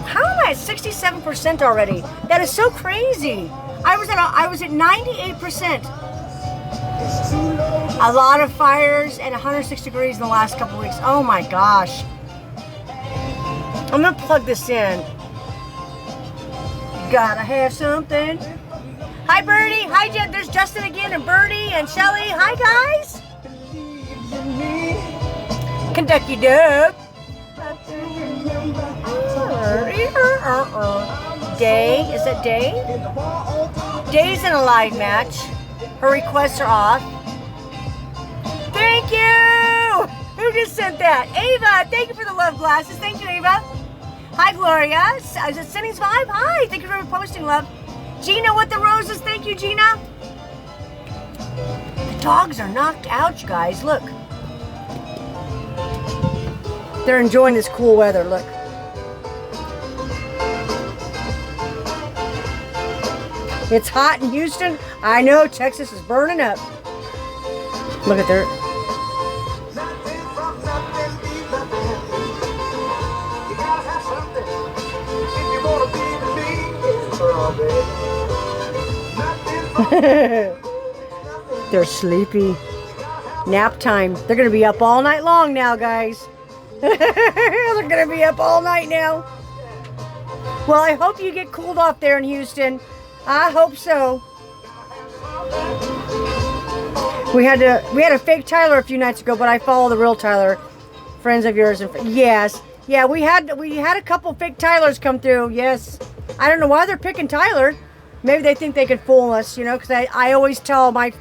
How am I at 67% already? That is so crazy. I was at 98%. A lot of fires and 106 degrees in the last couple weeks. Oh my gosh. I'm gonna plug this in. Gotta have something. Hi, Birdie. Hi, Jen. There's Justin again, and Birdie, and Shelly. Hi, guys. Kentucky Dub. Day. Is that Day? Day's in a live match. Her requests are off. Thank you. Who just sent that? Ava. Thank you for the love glasses. Thank you, Ava. Hi, Gloria. Is it Sending's Vibe? Hi. Thank you for posting, love. Gina with the roses. Thank you, Gina. The dogs are knocked out, you guys. Look. They're enjoying this cool weather. Look. It's hot in Houston. I know Texas is burning up. Look at their... They're sleepy. Nap time. They're going to be up all night long now, guys. They're going to be up all night now. Well, I hope you get cooled off there in Houston. I hope so. We had a fake Tyler a few nights ago, but I follow the real Tyler. Friends of yours. Yes. Yeah, we had a couple fake Tylers come through. Yes, I don't know why they're picking Tyler. Maybe they think they can fool us, you know, because I always tell my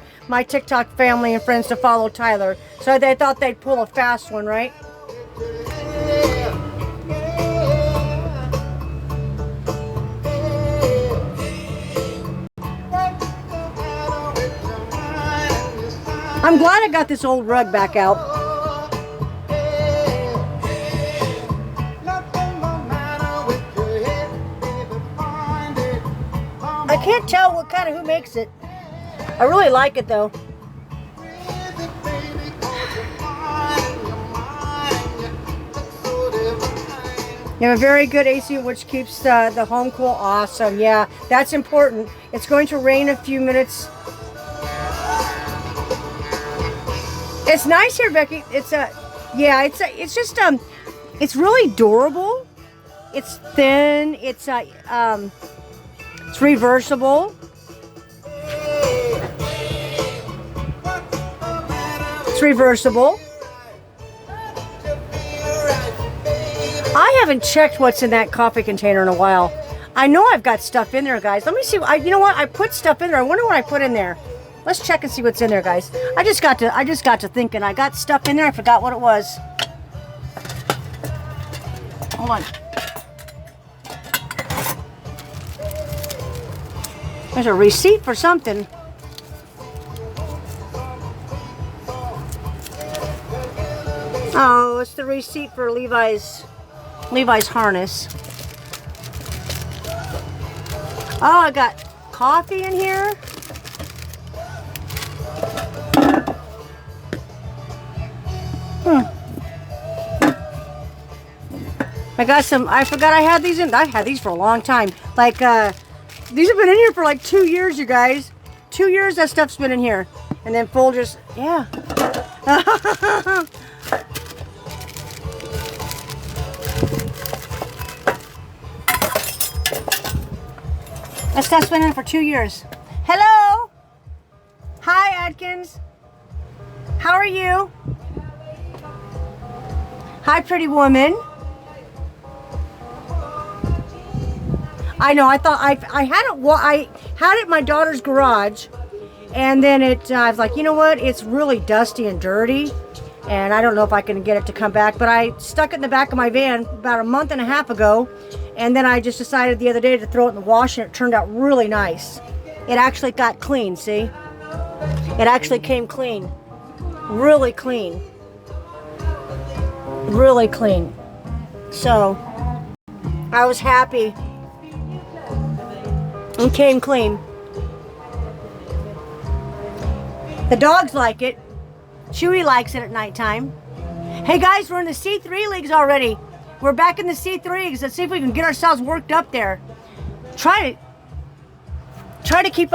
TikTok family and friends to follow Tyler. So they thought they'd pull a fast one, right? I'm glad I got this old rug back out. I can't tell what kind of who makes it. I really like it though. You have a very good AC which keeps the home cool. Awesome. Yeah, that's important. It's going to rain a few minutes. It's nice here, Becky. It's just it's really durable. It's thin. It's reversible. It's reversible. I haven't checked what's in that coffee container in a while. I know I've got stuff in there, guys. Let me see. You know what? I put stuff in there. I wonder what I put in there. Let's check and see what's in there, guys. I just got to thinking. I got stuff in there. I forgot what it was. Hold on. There's a receipt for something. Oh, it's the receipt for Levi's harness. Oh, I got coffee in here. I got some. I forgot I had these in. I had these for a long time. Like these have been in here for like 2 years, you guys. 2 years that stuff's been in here, and then Folgers. Yeah. That stuff's been in for 2 years. Hello. Hi, Adkins. How are you? Hi, pretty woman. I know. I thought I had it. Well, I had it in my daughter's garage, and then I was like, you know what? It's really dusty and dirty, and I don't know if I can get it to come back. But I stuck it in the back of my van about a month and a half ago, and then I just decided the other day to throw it in the wash, and it turned out really nice. It actually got clean. See? It actually came clean. Really clean. Really clean. So I was happy. It came clean. The dogs like it. Chewy likes it at nighttime. Hey guys, we're in the C3 leagues already. We're back in the C3 leagues. Let's see if we can get ourselves worked up there. Try to keep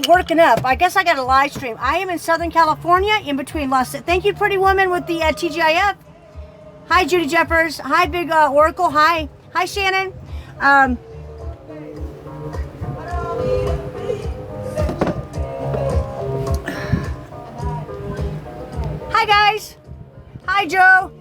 working up. I guess I got a live stream. I am in Southern California, in between Los. Thank you, pretty woman with the TGIF. Hi, Judy Jeffers. Hi, Big Oracle. Hi, Shannon. Hi, guys. Hi, Joe.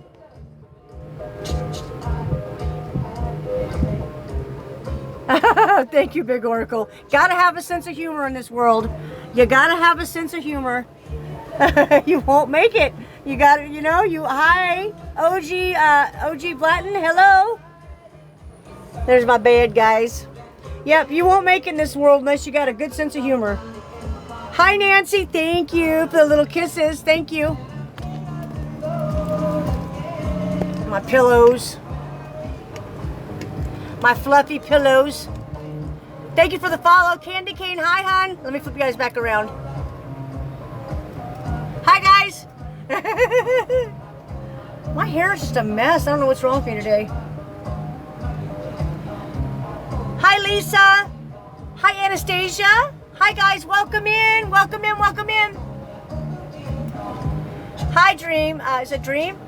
Thank you, Big Oracle. Gotta have a sense of humor in this world. You gotta have a sense of humor. You won't make it. You gotta, you know, hi, OG Blatton, hello. There's my bed, guys. Yep, you won't make it in this world unless you got a good sense of humor. Hi, Nancy. Thank you for the little kisses. Thank you. My pillows. My fluffy pillows. Thank you for the follow. Candy Cane, hi, hon. Let me flip you guys back around. Hi, guys. My hair is just a mess. I don't know what's wrong with me today. Hi, Lisa. Hi, Anastasia. Hi, guys. Welcome in. Welcome in. Welcome in. Hi, Dream. Is it Dream?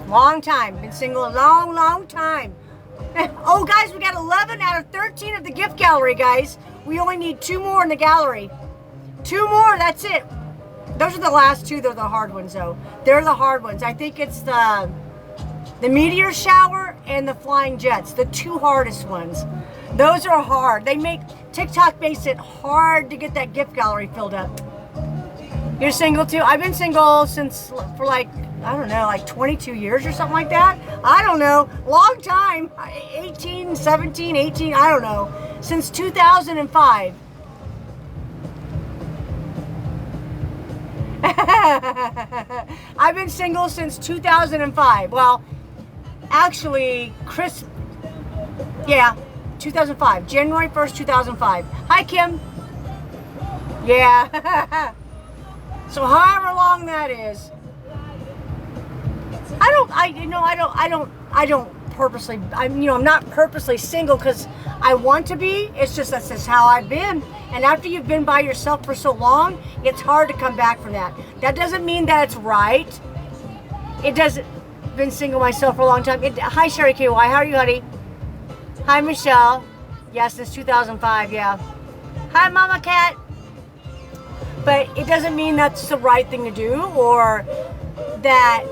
Long time. Been single a long, long time. Oh, guys, we got 11 out of 13 of the gift gallery, guys. We only need 2 more in the gallery. 2 more. That's it. Those are the last 2. They're the hard ones, though. They're the hard ones. I think it's the The meteor shower and the flying jets, the two hardest ones. Those are hard. TikTok makes it hard to get that gift gallery filled up. You're single too? I've been single for like, I don't know, like 22 years or something like that. I don't know. Long time. 18, 17, 18, I don't know. Since 2005. I've been single since 2005. Well, actually, 2005. January 1st, 2005. Hi, Kim. Yeah. So however long that is. I don't purposely, I'm not purposely single because I want to be. It's just that's just how I've been. And after you've been by yourself for so long, it's hard to come back from that. That doesn't mean that it's right. It doesn't. Been single myself for a long time. Hi, Sherry KY. How are you, honey? Hi, Michelle. Yeah, since 2005. Yeah. Hi, Mama Cat. But it doesn't mean that's the right thing to do, or that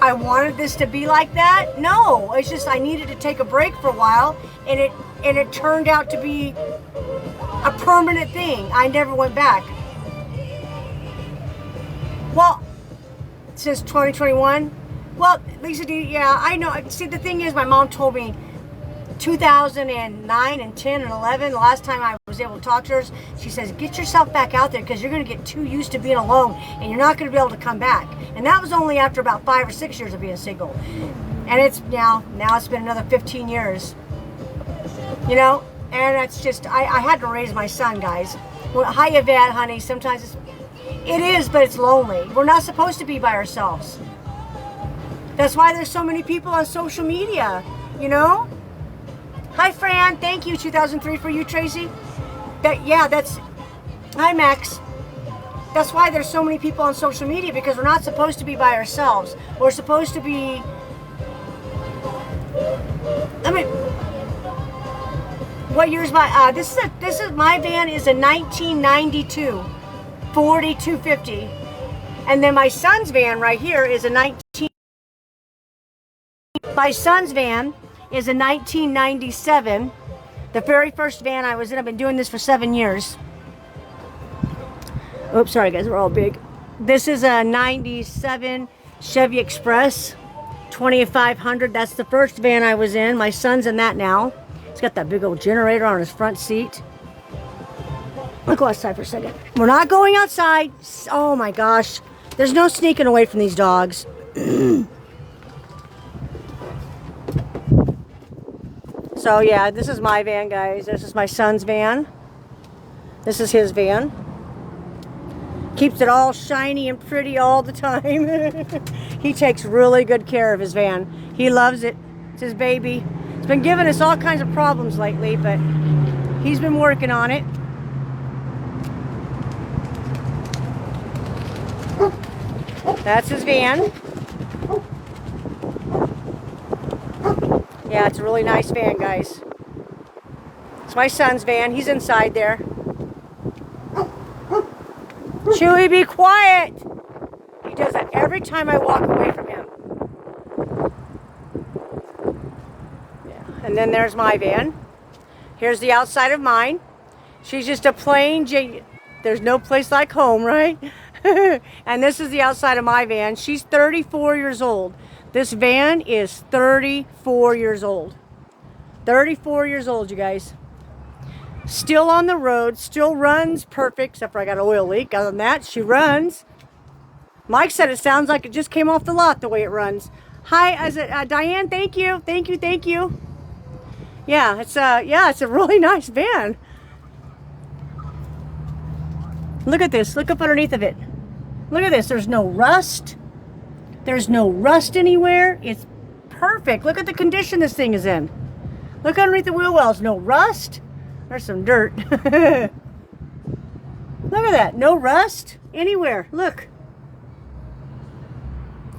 I wanted this to be like that. No, it's just I needed to take a break for a while, and it turned out to be a permanent thing. I never went back. Well, since 2021. Well, Lisa D, yeah, I know. See, the thing is, my mom told me 2009 and 10 and 11, the last time I was able to talk to her, she says, get yourself back out there because you're going to get too used to being alone and you're not going to be able to come back. And that was only after about 5 or 6 years of being single. And it's now it's been another 15 years. You know, and it's just, I had to raise my son, guys. Well, hi, Yvette, honey. Sometimes it is, but it's lonely. We're not supposed to be by ourselves. That's why there's so many people on social media, you know? Hi, Fran. Thank you, 2003 for you, Tracy. Hi, Max. That's why there's so many people on social media, because we're not supposed to be by ourselves. We're supposed to be, what year's my, this is my van is a 1992 4250. And then my son's van right here is a my son's van is a 1997. The very first van I was in. I've been doing this for 7 years. Oops, sorry guys, we're all big. This is a 97 Chevy Express 2500. That's the first van I was in. My son's in that now. He's got that big old generator on his front seat. I'll go outside for a second. We're not going outside. Oh my gosh. There's no sneaking away from these dogs. So yeah, this is my van, guys. This is my son's van. This is his van. Keeps it all shiny and pretty all the time. He takes really good care of his van. He loves it. It's his baby. It's been giving us all kinds of problems lately, but he's been working on it. That's his van. Yeah, it's a really nice van, guys. It's my son's van. He's inside there. Chewy, be quiet! He does that every time I walk away from him. Yeah. And then there's my van. Here's the outside of mine. She's just a plain there's no place like home, right? And this is the outside of my van. She's 34 years old. This van is 34 years old. 34 years old, you guys. Still on the road, still runs perfect, except for I got an oil leak. Other than that, she runs. Mike said it sounds like it just came off the lot the way it runs. Hi, is it Diane? Thank you, thank you, thank you. Yeah, it's a really nice van. Look at this. Look up underneath of it. Look at this. There's no rust. There's no rust anywhere. It's perfect. Look at the condition this thing is in. Look underneath the wheel wells. No rust. There's some dirt. Look at that. No rust anywhere. Look.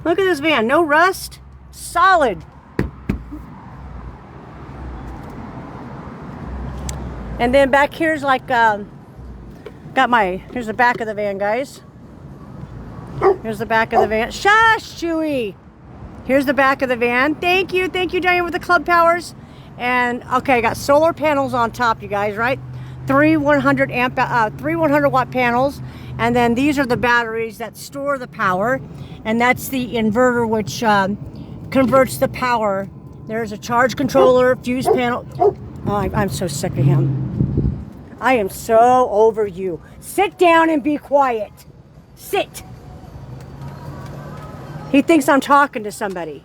Look at this van. No rust. Solid. And then back here's like, here's the back of the van, guys. Here's the back of the van. Shush, Chewy. Here's the back of the van. Thank you, Diane, with the club powers. And okay, I got solar panels on top, you guys, right? Three 100 watt panels, and then these are the batteries that store the power, and that's the inverter which converts the power. There's a charge controller, fuse panel. Oh, I'm so sick of him. I am so over you. Sit down and be quiet. Sit. He thinks I'm talking to somebody.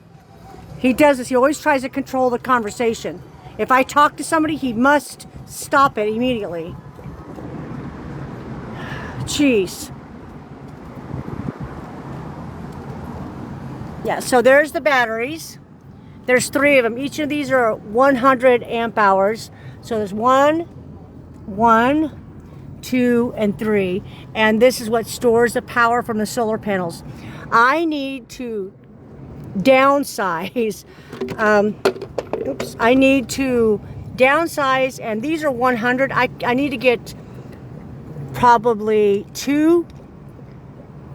He does this. He always tries to control the conversation. If I talk to somebody, he must stop it immediately. Jeez. Yeah, so there's the batteries. There's 3 of them. Each of these are 100 amp hours. So there's 1, 2, and 3. And this is what stores the power from the solar panels. I need to downsize. I need to downsize, and these are 100. I need to get probably two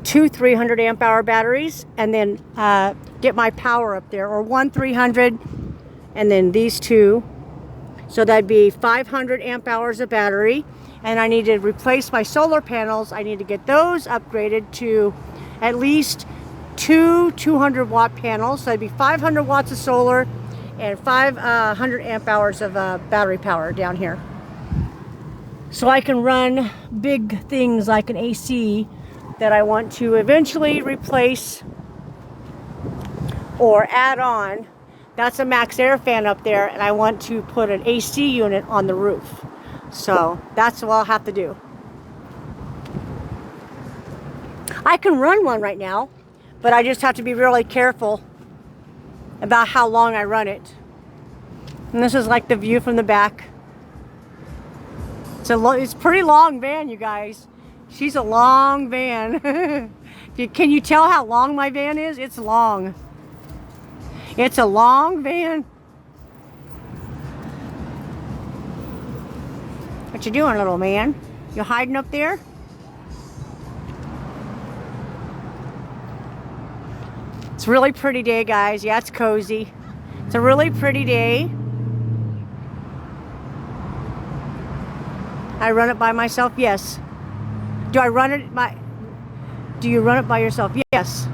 300 amp hour batteries, and then get my power up there, or 1 300, and then these 2. So that'd be 500 amp hours of battery. And I need to replace my solar panels. I need to get those upgraded to at least 2 200 watt panels. So that'd be 500 watts of solar and 500 amp hours of battery power down here. So I can run big things like an AC that I want to eventually replace or add on. That's a max air fan up there, and I want to put an AC unit on the roof. So that's what I'll have to do. I can run one right now, but I just have to be really careful about how long I run it. And this is like the view from the back. It's a pretty long van, you guys. She's a long van. Can you tell how long my van is? It's long. It's a long van. What you doing, little man? You hiding up there? It's a really pretty day, guys. Yeah, it's cozy. It's a really pretty day. I run it by myself? Yes. Do you run it by yourself? Yes.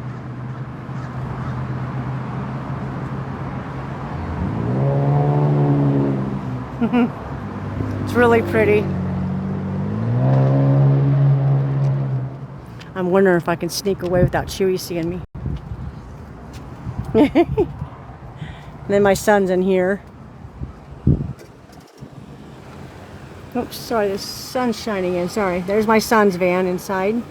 It's really pretty. I'm wondering if I can sneak away without Chewy seeing me. Then my son's in here. Oops, sorry, the sun's shining in. Sorry. There's my son's van inside.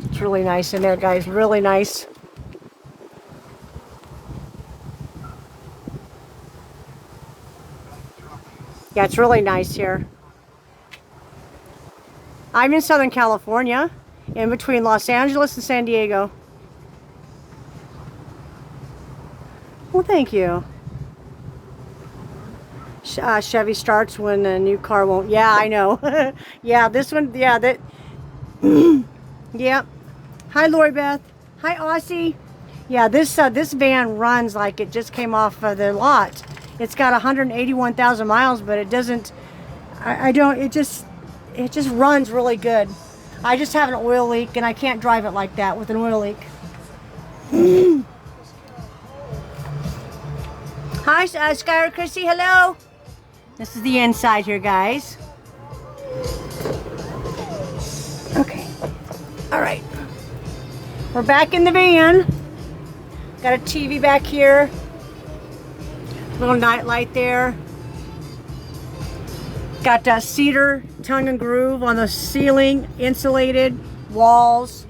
It's really nice in there, guys. Really nice. Yeah, it's really nice here. I'm in Southern California, in between Los Angeles and San Diego. Well, thank you. Chevy starts when a new car won't. Yeah, I know. Yeah, this one. Yeah, that. Yeah. Hi, Lori Beth. Hi, Aussie. Yeah, this van runs like it just came off of the lot. It's got 181,000 miles, but it doesn't. It just runs really good. I just have an oil leak, and I can't drive it like that with an oil leak. Hi, Skylar, Chrissy, hello. This is the inside here, guys. Okay. All right. We're back in the van. Got a TV back here. Little night light there. Got cedar tongue and groove on the ceiling, insulated walls,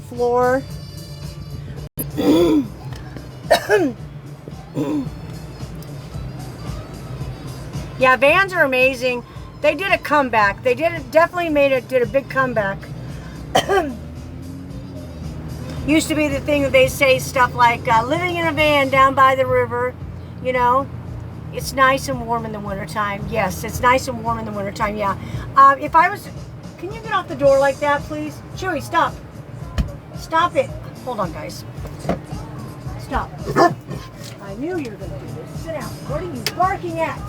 floor. Yeah, vans are amazing. They did a comeback. They did a big comeback. Used to be the thing that they say stuff like living in a van down by the river, you know. It's nice and warm in the wintertime. Yes, it's nice and warm in the wintertime, yeah. If I was can you get off the door like that, please? Chewy, stop. Stop it. Hold on, guys. Stop. I knew you were going to do this. Sit down. What are you barking at?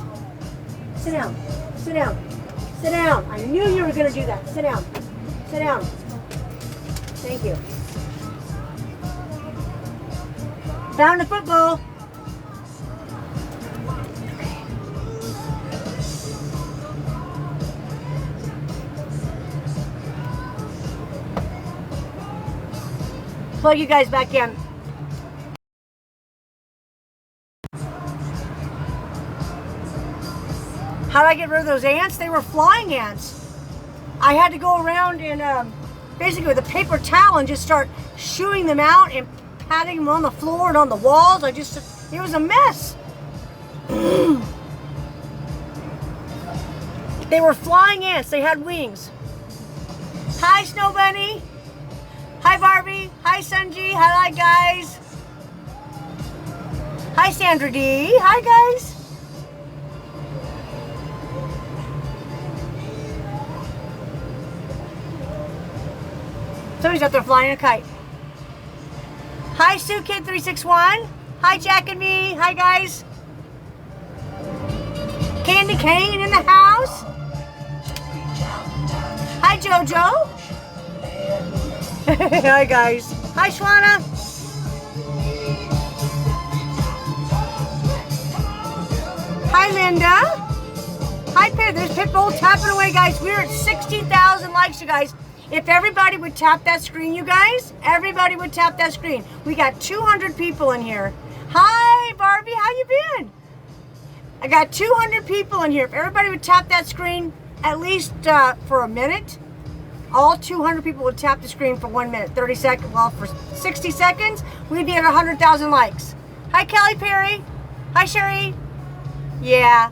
Sit down. Sit down. Sit down. I knew you were going to do that. Sit down. Sit down. Thank you. Found the football. Plug you guys back in. How did I get rid of those ants? They were flying ants. I had to go around and basically with a paper towel and just start shooing them out and patting them on the floor and on the walls. It was a mess. They were flying ants. They had wings. Hi, Snow Bunny. Hi, Barbie. Hi, Sunji. Hi, guys. Hi, Sandra D. Hi, guys. Somebody's out there flying a kite. Hi, Sue Kid 361. Hi, Jack and me. Hi, guys. Candy Cane in the house. Hi, Jojo. Hi, guys. Hi, Shwana. Hi, Linda. Hi, Pit. There's Pitbull tapping away, guys. We're at 60,000 likes, you guys. If everybody would tap that screen, you guys, everybody would tap that screen. We got 200 people in here. Hi, Barbie. How you been? I got 200 people in here. If everybody would tap that screen at least for a minute, all 200 people would tap the screen for 1 minute, 30 seconds. Well, for 60 seconds, we'd be at 100,000 likes. Hi, Kelly Perry. Hi, Sherry. Yeah.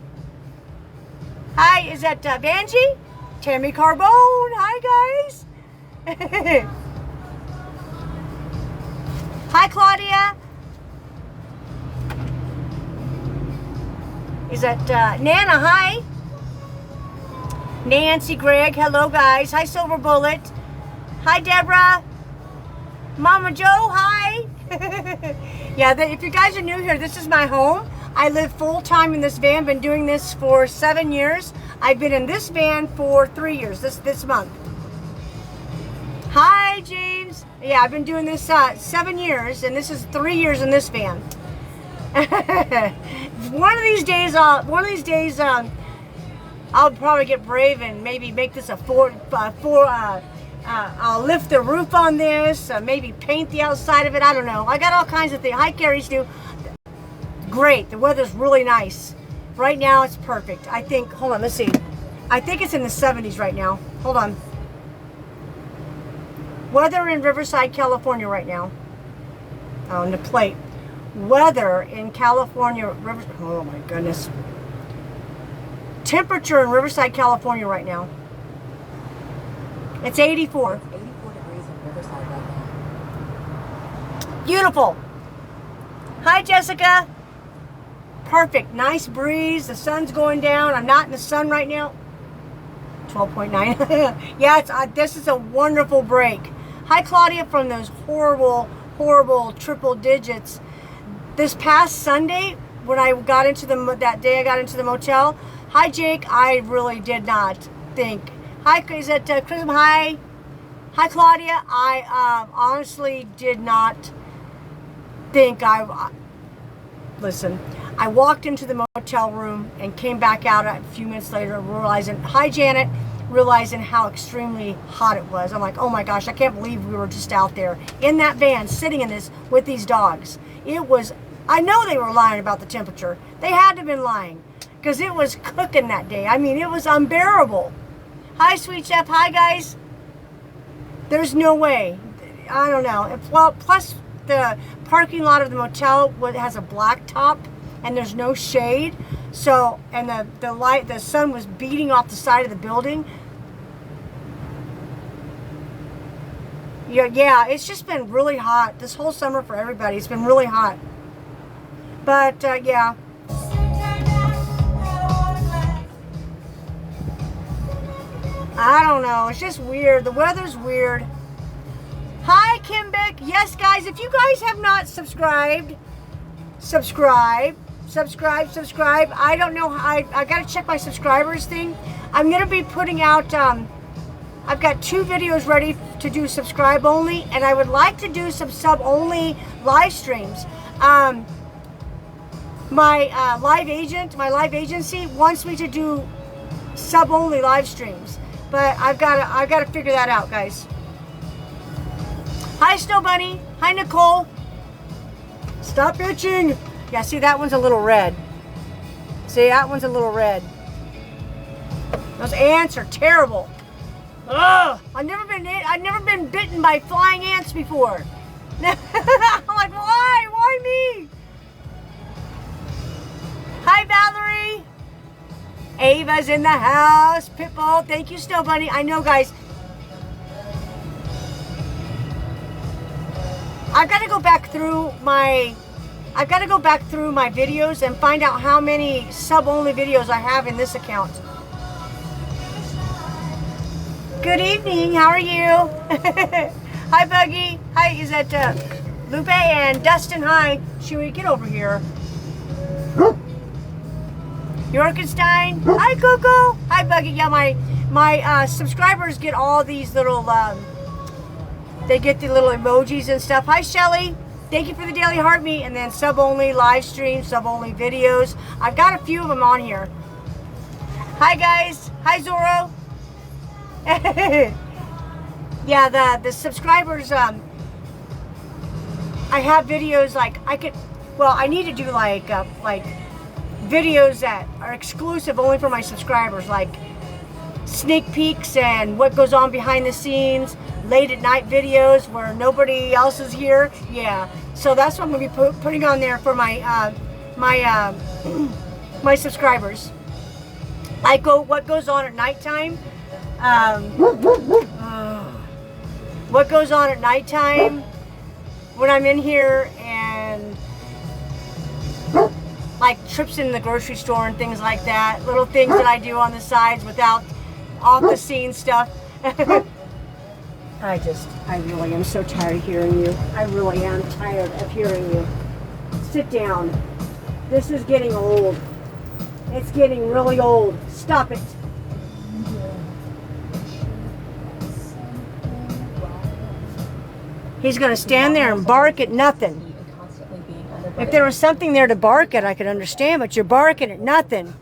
Hi, is that Vanjie? Tammy Carbone. Hi, guys. Hi, Claudia. Is that Nana? Hi. Nancy, Greg. Hello, guys. Hi, Silver Bullet. Hi, Deborah. Mama Joe. Hi. Yeah, if you guys are new here, this is my home. I live full-time in this van. Been doing this for 7 years. I've been in this van for 3 years, this month. Hi, James. Yeah, I've been doing this 7 years, and this is 3 years in this van. One of these days, I'll probably get brave and maybe make this a I'll lift the roof on this, maybe paint the outside of it. I don't know. I got all kinds of things. Hi, Carrie Stu. Great. The weather's really nice. Right now, it's perfect. I think, hold on, let's see. I think it's in the 70s right now. Hold on. Weather in Riverside, California right now. Oh, and the plate. Weather in California. Oh, my goodness. Temperature in Riverside, California right now. It's 84. It's 84 degrees in Riverside right now. Beautiful. Hi, Jessica. Perfect. Nice breeze. The sun's going down. I'm not in the sun right now. 12.9. Yeah, this is a wonderful break. Hi, Claudia, from those horrible triple digits. This past Sunday, when I got into that day I got into the motel. Hi, Jake. I really did not think. Hi, is that Chris? Hi. Hi, Claudia. I honestly did not think listen, I walked into the motel room and came back out a few minutes later realizing, hi, Janet, realizing how extremely hot it was. I'm like, oh my gosh, I can't believe we were just out there in that van sitting in this with these dogs. It was, I know they were lying about the temperature. They had to have been lying because it was cooking that day. I mean, it was unbearable. Hi, Sweet Chef. Hi, guys. There's no way. I don't know. Well, plus the parking lot of the motel has a black top and there's no shade. So, and the sun was beating off the side of the building. Yeah, it's just been really hot this whole summer for everybody. It's been really hot. But yeah. I don't know. It's just weird. The weather's weird. Hi, Kimbeck. Yes, guys, if you guys have not subscribed, subscribe. I don't know. I got to check my subscribers thing. I'm going to be putting out, I've got 2 videos ready to do subscribe only, and I would like to do some sub only live streams. My live agency wants me to do sub only live streams, but I've got to figure that out, guys. Hi, Snow Bunny. Hi, Nicole. Stop itching. Yeah, see, that one's a little red. See, that one's a little red. Those ants are terrible. Ugh! I've never been bitten by flying ants before. I'm like, why? Why me? Hi, Valerie. Ava's in the house. Pitbull, thank you, Snow Bunny. I know, guys. I've got to go back through my videos and find out how many sub-only videos I have in this account. Good evening. How are you? Hi, Buggy. Hi, is that Lupe and Dustin? Hi. Should we get over here? Yorkenstein. Hi, Coco. Hi, Buggy. Yeah, my subscribers get all these little they get the little emojis and stuff. Hi, Shelly. Thank you for the daily heart meet, and then sub-only live streams, sub-only videos. I've got a few of them on here. Hi, guys. Hi, Zorro. Yeah, the subscribers, I have videos like I need to do like videos that are exclusive only for my subscribers, like sneak peeks and what goes on behind the scenes, late at night videos where nobody else is here. Yeah, so that's what I'm going to be putting on there for my my subscribers. Like what goes on at nighttime. What goes on at nighttime when I'm in here, and like trips in the grocery store and things like that. Little things that I do on the sides without off the scene stuff. I really am so tired of hearing you. I really am tired of hearing you. Sit down. This is getting old. It's getting really old. Stop it. He's going to stand there and bark at nothing. If there was something there to bark at, I could understand, but you're barking at nothing.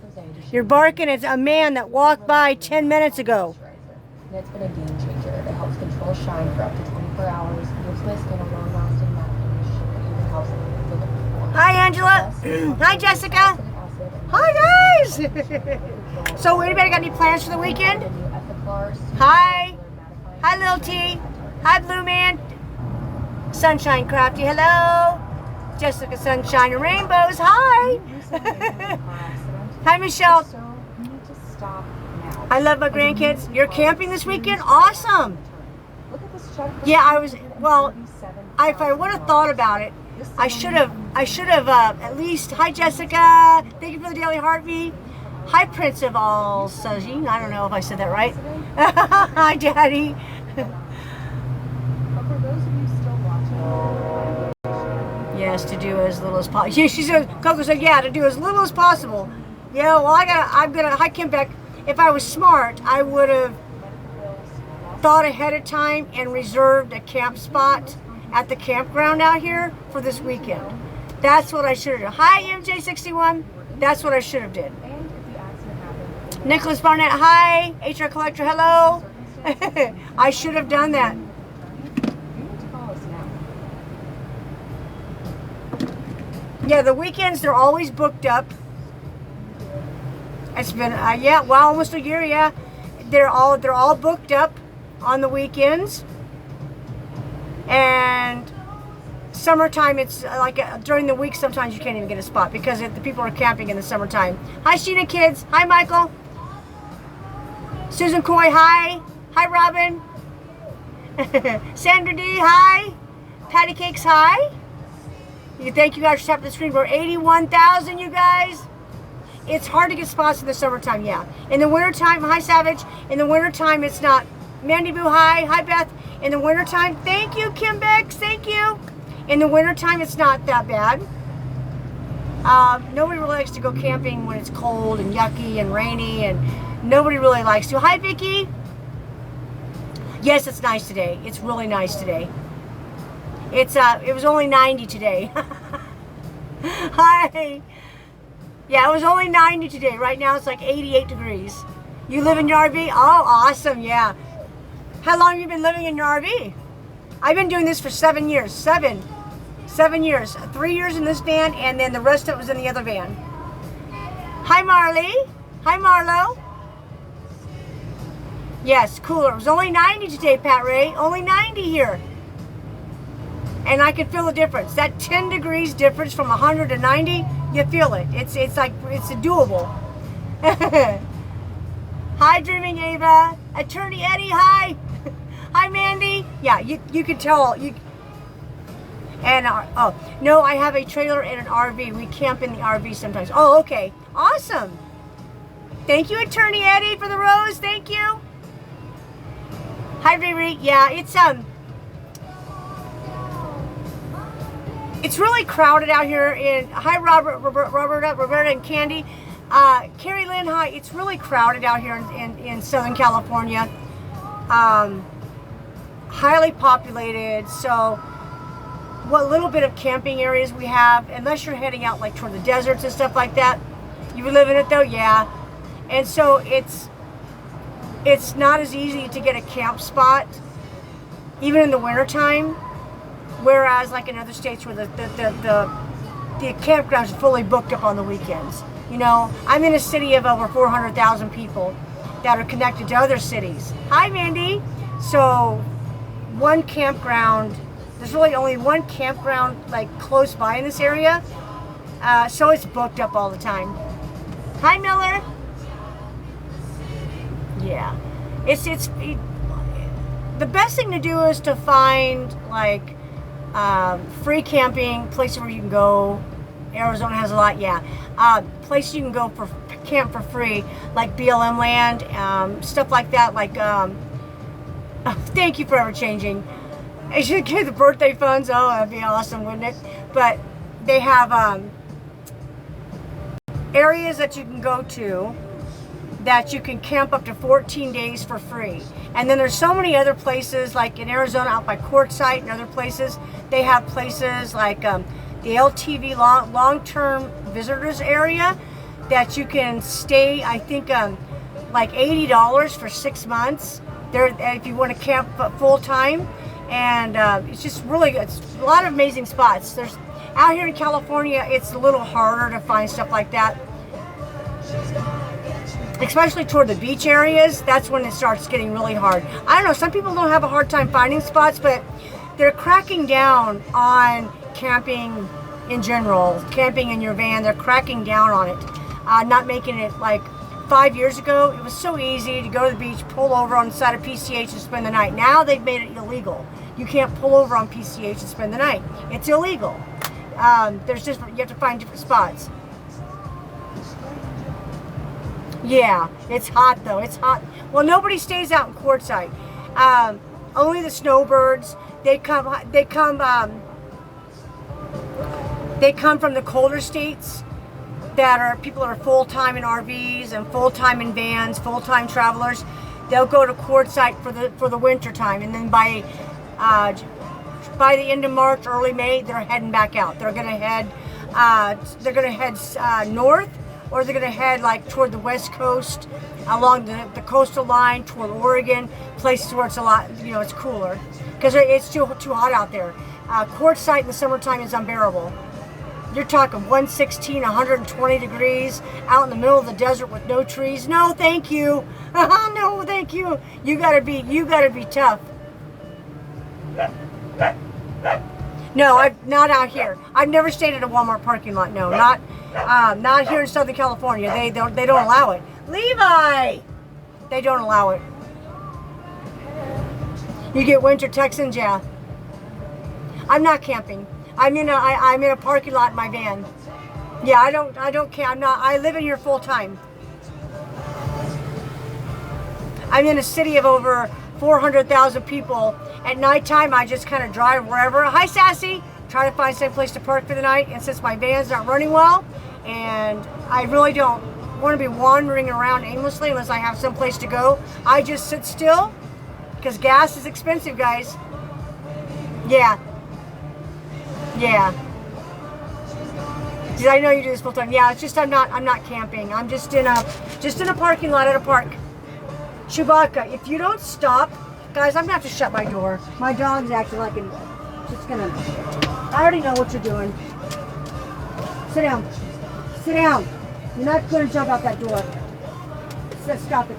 You're barking at a man that walked by 10 minutes ago. It's been a game changer. It helps control shine for up to 24 hours, gives my skin a long-lasting matte finish, and even helps it look before. Hi, Angela. Hi, Jessica. Hi, guys. So, anybody got any plans for the weekend? Hi. Hi, Lil T. Hi, Blue Man. Sunshine Crafty, hello. Jessica Sunshine and Rainbows, hi. Hi, Michelle. I love my grandkids. You're camping this weekend? Awesome. Yeah, I was, well, if I would have thought about it, I should have at least, hi, Jessica. Thank you for the daily heartbeat. Hi, Prince of all Sujin. I don't know if I said that right. Hi, Daddy. Yes, to do as little as possible. Yeah, she said, Coco said, yeah, to do as little as possible. Yeah, well, I'm gonna, hi, Kimbeck. If I was smart, I would have thought ahead of time and reserved a camp spot at the campground out here for this weekend. That's what I should have done. Hi, MJ61. That's what I should have did. Nicholas Barnett, hi. HR Collector, hello. I should have done that. Yeah, the weekends, they're always booked up. It's been, yeah, well, almost a year, yeah. They're all booked up on the weekends. And summertime, it's like during the week, sometimes you can't even get a spot because the people are camping in the summertime. Hi, Sheena Kids. Hi, Michael. Susan Coy, hi. Hi, Robin. Sandra D, hi. Patty Cakes, hi. Thank you guys for tapping the screen. We're 81,000, you guys. it's hard to get spots in the summertime, yeah. In the wintertime, hi Savage, in the wintertime it's not. Mandy Boo, hi Beth. In the wintertime, thank you, Kim Bex, thank you. In the wintertime, it's not that bad. Nobody really likes to go camping when it's cold and yucky and rainy, and nobody really likes to. Hi, Vicky. Yes, it's nice today. It's really nice today. It was only 90 today. Hi. Yeah, it was only 90 today. Right now, it's like 88 degrees. You live in your RV? Oh, awesome, yeah. How long have you been living in your RV? I've been doing this for 7 years. 7 years. 3 years in this van, and then the rest of it was in the other van. Hi, Marley. Hi, Marlo. Yes, cooler. It was only 90 today, Pat Ray. Only 90 here. And I can feel the difference. That 10 degrees difference from 100 to 90, you feel it. It's like, it's doable. Hi, Dreaming Ava. Attorney Eddie, hi. Hi, Mandy. Yeah, you could tell. Oh, no, I have a trailer and an RV. We camp in the RV sometimes. Oh, okay. Awesome. Thank you, Attorney Eddie, for the rose. Thank you. Hi, Riri. Yeah, it's really crowded out here. Hi, Roberta, and Candy. Carrie Lynn, hi. It's really crowded out here in Southern California. Highly populated. So what little bit of camping areas we have, unless you're heading out like toward the deserts and stuff like that. You live in it though? Yeah. And so it's not as easy to get a camp spot, even in the wintertime. Whereas like in other states where the campgrounds are fully booked up on the weekends. You know, I'm in a city of over 400,000 people that are connected to other cities. Hi, Mandy. So one campground, there's really only one campground like close by in this area. So it's booked up all the time. Hi, Miller. Yeah. The best thing to do is to find like free camping, places where you can go. Arizona has a lot, yeah. Places you can go for camp for free, like BLM land, stuff like that. Like, thank you for ever changing. I should get the birthday funds. Oh, that'd be awesome, wouldn't it? But they have areas that you can go to that you can camp up to 14 days for free. And then there's so many other places, like in Arizona, out by Quartzsite and other places. They have places like the LTV long-term visitors area that you can stay, I think, like $80 for 6 months. There, if you want to camp full time, and it's just really good. It's a lot of amazing spots. There's out here in California, it's a little harder to find stuff like that, especially toward the beach areas. That's when it starts getting really hard. I don't know, some people don't have a hard time finding spots, but they're cracking down on camping in general, camping in your van. They're cracking down on it, not making it like 5 years ago. It was so easy to go to the beach, pull over on the side of PCH and spend the night. Now they've made it illegal. You can't pull over on PCH and spend the night. It's illegal. You have to find different spots. Yeah, it's hot though. It's hot. Well, nobody stays out in Quartzsite. Only the snowbirds. They come from the colder states that are people that are full-time in RVs and full-time in vans, full-time travelers. They'll go to Quartzsite for the winter time, and then by the end of March, early May, they're heading back out. They're gonna head north, or they're gonna head like toward the west coast, along the coastal line toward Oregon, places where it's a lot, it's cooler, because it's too hot out there. Quartzsite in the summertime is unbearable. You're talking 116, 120 degrees out in the middle of the desert with no trees. No, thank you. No, thank you. You gotta be tough. No, not out here. I've never stayed at a Walmart parking lot. No, not here in Southern California. They don't allow it. Levi, they don't allow it. You get winter Texans, yeah. I'm not camping. I'm in a parking lot in my van. Yeah, I don't care. I live in here full time. I'm in a city of over 400,000 people. At nighttime, I just kind of drive wherever. Hi, Sassy. Try to find some place to park for the night. And since my van's not running well, and I really don't want to be wandering around aimlessly unless I have some place to go, I just sit still because gas is expensive, guys. Yeah. Yeah. I know you do this full time. Yeah, it's just I'm not camping. I'm just in a parking lot at a park. Chewbacca, if you don't stop, guys, I'm gonna have to shut my door. My dog's acting like an just gonna I already know what you're doing. Sit down. Sit down. You're not gonna jump out that door. Stop it.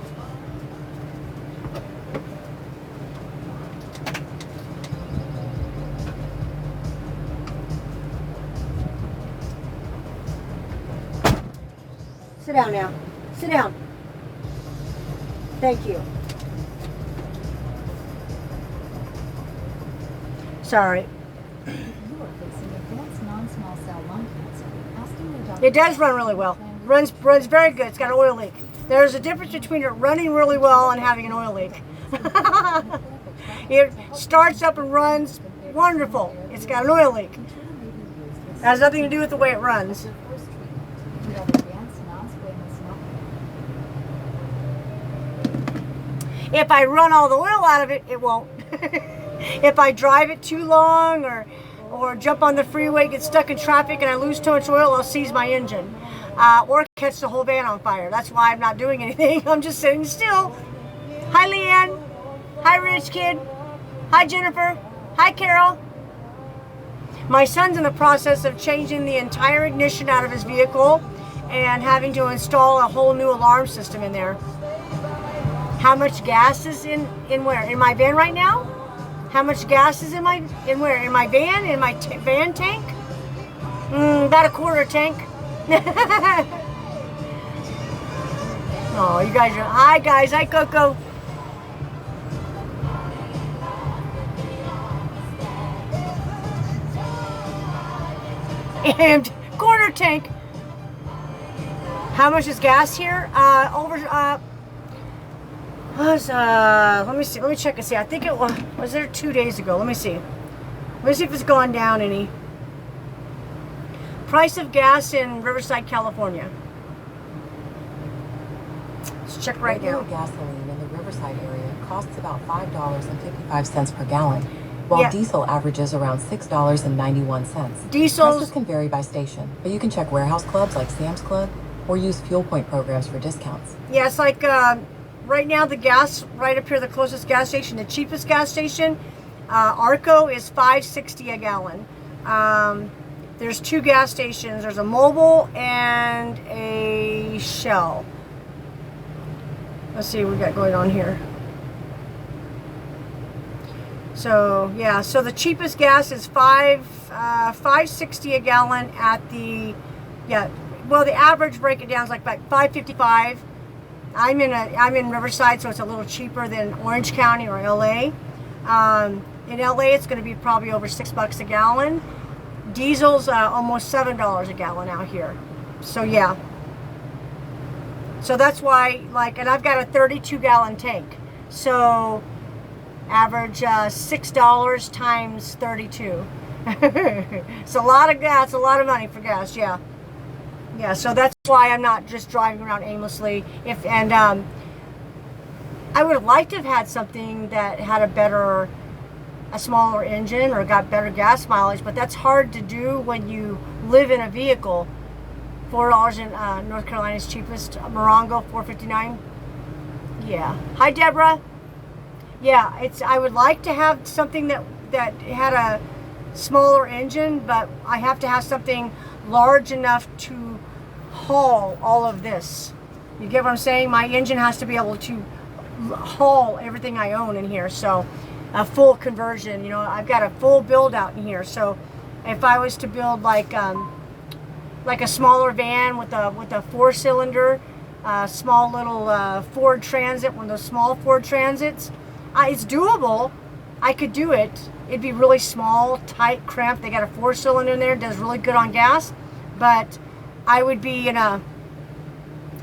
Sit down now. Sit down. Thank you. Sorry. You are facing advanced non-small cell lung cancer. Asking your doctor. It does run really well. Runs very good. It's got an oil leak. There's a difference between it running really well and having an oil leak. It starts up and runs wonderful. It's got an oil leak. It has nothing to do with the way it runs. If I run all the oil out of it, it won't. If I drive it too long or jump on the freeway, get stuck in traffic, and I lose too much oil, I'll seize my engine. Or catch the whole van on fire. That's why I'm not doing anything. I'm just sitting still. Hi, Leanne. Hi, Rich Kid. Hi, Jennifer. Hi, Carol. My son's in the process of changing the entire ignition out of his vehicle and having to install a whole new alarm system in there. How much gas is in where? In my van right now? How much gas is in where? In my van? In my van tank? About a quarter tank. Oh, you guys are, hi guys, hi Coco. And quarter tank. How much is gas here? Let me see. Let me check and see. I think it was there 2 days ago. Let me see. Let me see if it's gone down any. Price of gas in Riverside, California. Let's check right now. Gasoline in the Riverside area costs about $5.55 per gallon, while diesel averages around $6.91. Prices can vary by station, but you can check warehouse clubs like Sam's Club or use fuel point programs for discounts. Yeah, it's like right now the gas right up here, the closest gas station, the cheapest gas station, Arco is $5.60 a gallon. There's two gas stations. There's a Mobil and a Shell. Let's see what we got going on here. So yeah, so the cheapest gas is $5.60 a gallon at the well, the average break it down is like $5.55. I'm in Riverside, so it's a little cheaper than Orange County or LA. In LA, it's going to be probably over $6 a gallon. Diesel's almost $7 a gallon out here. So yeah. So that's why, like, and I've got a 32-gallon tank. So average $6 times 32. It's a lot of gas, a lot of money for gas, yeah. Yeah, so that's why I'm not just driving around aimlessly. I would have liked to have had something that had a smaller engine or got better gas mileage, but that's hard to do when you live in a vehicle. $4 in North Carolina's cheapest. Morongo, $4.59. Yeah. Hi, Deborah. Yeah, I would like to have something that had a smaller engine, but I have to have something large enough to haul all of this. You get what I'm saying? My engine has to be able to haul everything I own in here. So a full conversion, you know, I've got a full build out in here. So if I was to build like a smaller van with a 4-cylinder, small little Ford Transit, one of those small Ford Transits, it's doable. I could do it. It'd be really small, tight, cramped. They got a 4-cylinder in there, does really good on gas, but I would be in a,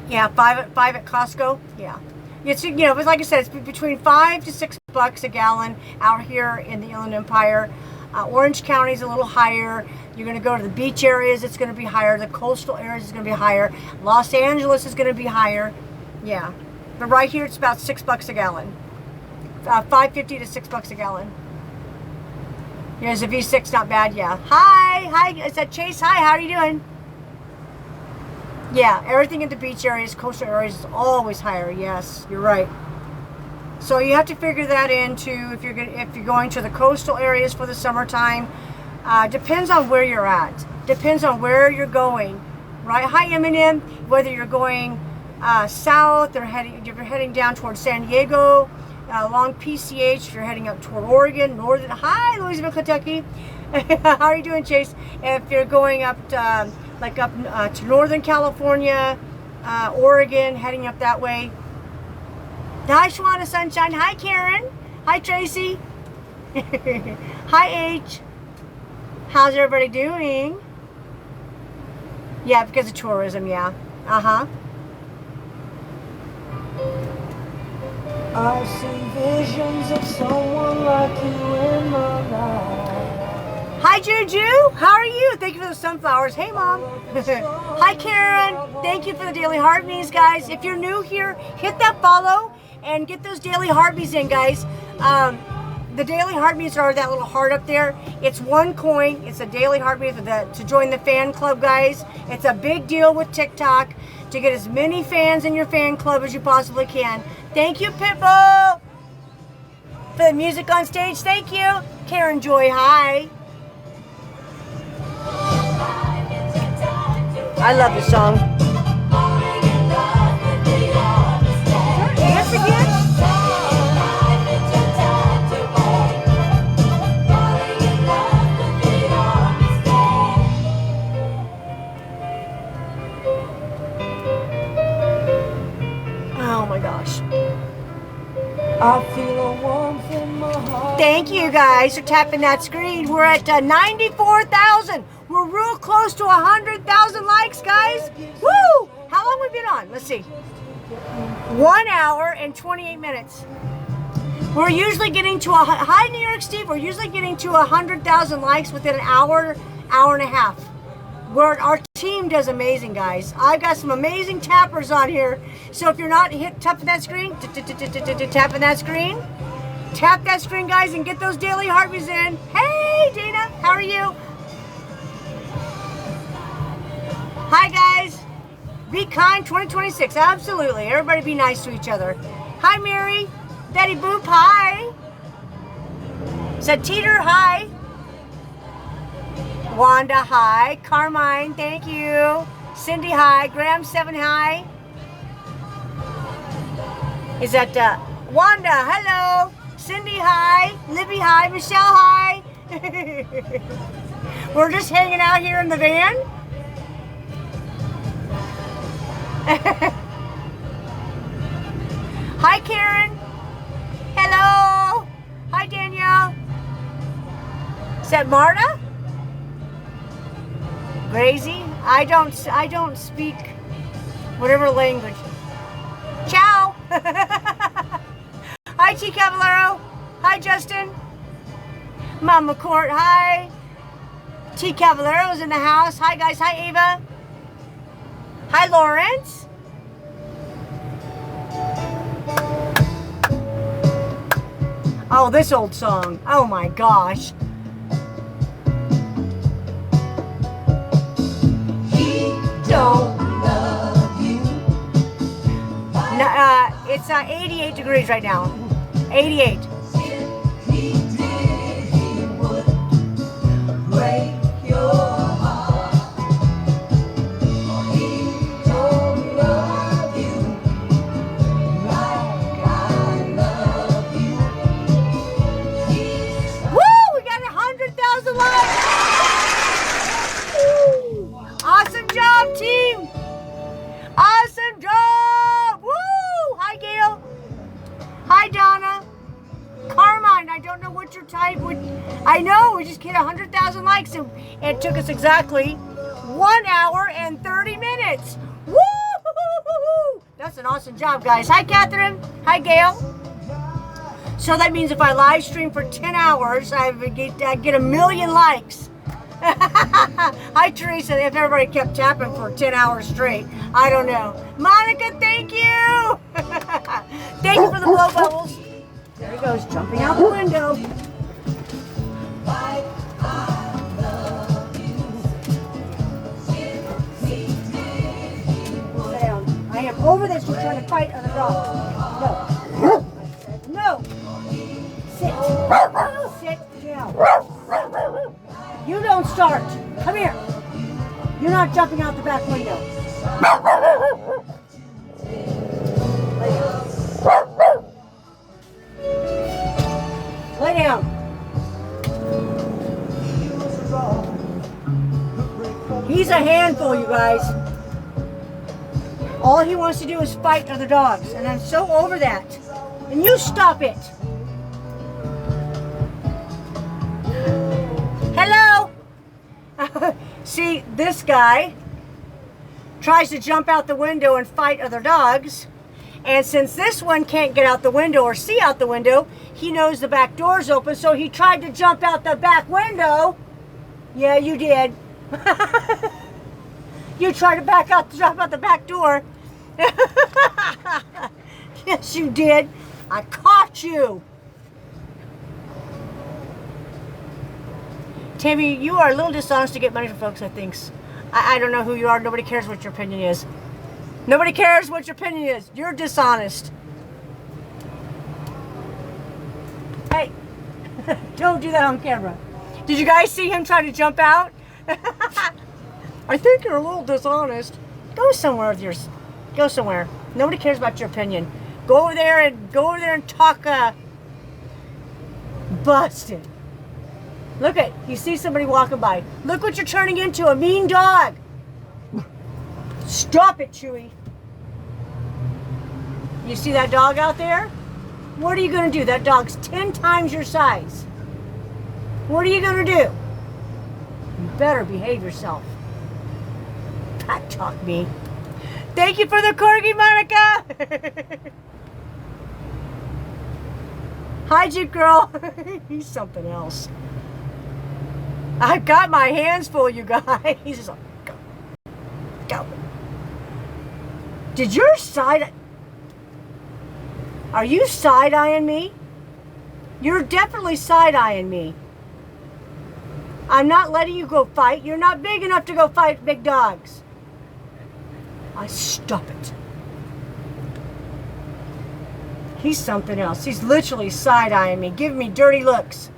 yeah, five at Costco. Yeah. It's, you know, but like I said, it's between $5 to $6 a gallon out here in the Inland Empire. Orange County is a little higher. You're going to go to the beach areas, it's going to be higher. The coastal areas is going to be higher. Los Angeles is going to be higher. Yeah. But right here, it's about $6 a gallon. $5.50 to $6 a gallon. Here's a V6, not bad, yeah. Hi, is that Chase? Hi, how are you doing? Yeah, everything in the beach areas, coastal areas is always higher. Yes, you're right. So you have to figure that into if you're going to the coastal areas for the summertime. Depends on where you're at. Depends on where you're going, right? Hi, Eminem. Whether you're going south or if you're heading down towards San Diego, along PCH, if you're heading up toward Oregon, northern. Hi, Louisville, Kentucky. How are you doing, Chase? If you're going up to, to Northern California, Oregon, heading up that way. Hi, Shawana Sunshine. Hi, Karen. Hi, Tracy. Hi, H. How's everybody doing? Yeah, because of tourism, yeah. Uh-huh. I see visions of someone like you in my life. Hi, Juju. How are you? Thank you for the sunflowers. Hey, Mom. Hi, Karen. Thank you for the daily heartbeats, guys. If you're new here, hit that follow and get those daily heartbeats in, guys. The daily heartbeats are that little heart up there. It's 1 coin. It's a daily heartbeat to join the fan club, guys. It's a big deal with TikTok to get as many fans in your fan club as you possibly can. Thank you, Pitbull, for the music on stage. Thank you. Karen Joy, hi. I love this song. Dance again? Oh my gosh. I feel a warmth in my heart. Thank you guys for tapping that screen. We're at 94,000. We're real close to 100,000 likes, guys. Woo! How long have we been on? Let's see. 1 hour and 28 minutes. We're usually getting to hi, New York Steve. We're usually getting to 100,000 likes within an hour, hour and a half. Our team does amazing, guys. I've got some amazing tappers on here. So if you're not tapping that screen, tapping that screen, tap that screen, guys, and get those daily heartbeats in. Hey, Dana, how are you? Hi, guys. Be kind 2026. Absolutely. Everybody be nice to each other. Hi, Mary. Daddy Boop, hi. Said Teeter, hi. Wanda, hi. Carmine, thank you. Cindy, hi. Graham, 7, hi. Is that Wanda, hello. Cindy, hi. Libby, hi. Michelle, hi. We're just hanging out here in the van. Hi, Karen. Hello. Hi, Danielle. Is that Marta? Crazy? I don't speak whatever language. Ciao. Hi, T. Cavallero. Hi, Justin. Mama Court, hi. T. Cavallero's in the house. Hi, guys. Hi, Ava. Hi, Lawrence. Oh, this old song. Oh, my gosh. Don't love you. No, it's 88 degrees right now. 88. If he did, he would break your heart. He don't love you like I love you. Woo! We got 100,000 likes. Awesome job, team! Awesome job! Woo! Hi, Gail. Hi, Donna. Carmine, I don't know what your type would. I know, we just hit 100,000 likes, and it took us exactly 1 hour and 30 minutes. Woo! That's an awesome job, guys. Hi, Catherine. Hi, Gail. So that means if I live stream for 10 hours, I get 1 million likes. Hi, Teresa. If everybody kept tapping for 10 hours straight, I don't know. Monica, thank you. Thank you for the blow bubbles. There he goes, jumping out the window. I am over this. You're trying to fight other dogs. No. No. Sit. Sit down. You don't start. Come here. You're not jumping out the back window. Lay down. He's a handful, you guys. All he wants to do is fight other dogs, and I'm so over that. And you stop it. Hello. See, this guy tries to jump out the window and fight other dogs. And since this one can't get out the window or see out the window, he knows the back door's open, so he tried to jump out the back window. Yeah, you did. You tried to jump out the back door. Yes, you did. I caught you. Tammy, you are a little dishonest to get money from folks, I think. I don't know who you are. Nobody cares what your opinion is. Nobody cares what your opinion is. You're dishonest. Hey, don't do that on camera. Did you guys see him trying to jump out? I think you're a little dishonest. Go somewhere with yours. Go somewhere. Nobody cares about your opinion. Go over there and talk busted. Look at, you see somebody walking by. Look what you're turning into, a mean dog. Stop it, Chewy. You see that dog out there? What are you going to do? That dog's 10 times your size. What are you going to do? You better behave yourself. Pat talk me. Thank you for the corgi, Monica. Hi, Jeep girl. He's something else. I've got my hands full, you guys. He's just like, go. Go. Did your side... Are you side-eyeing me? You're definitely side-eyeing me. I'm not letting you go fight. You're not big enough to go fight big dogs. Stop it. He's something else. He's literally side-eyeing me, giving me dirty looks.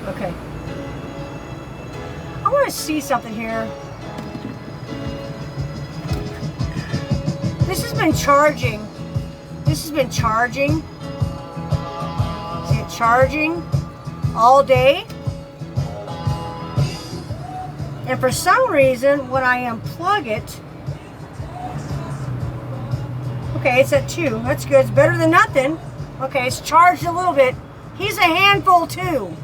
Okay. I want to see something here. This has been charging. This has been charging. See it charging all day. And for some reason, when I unplug it, okay, it's at 2. That's good. It's better than nothing. Okay, it's charged a little bit. He's a handful too.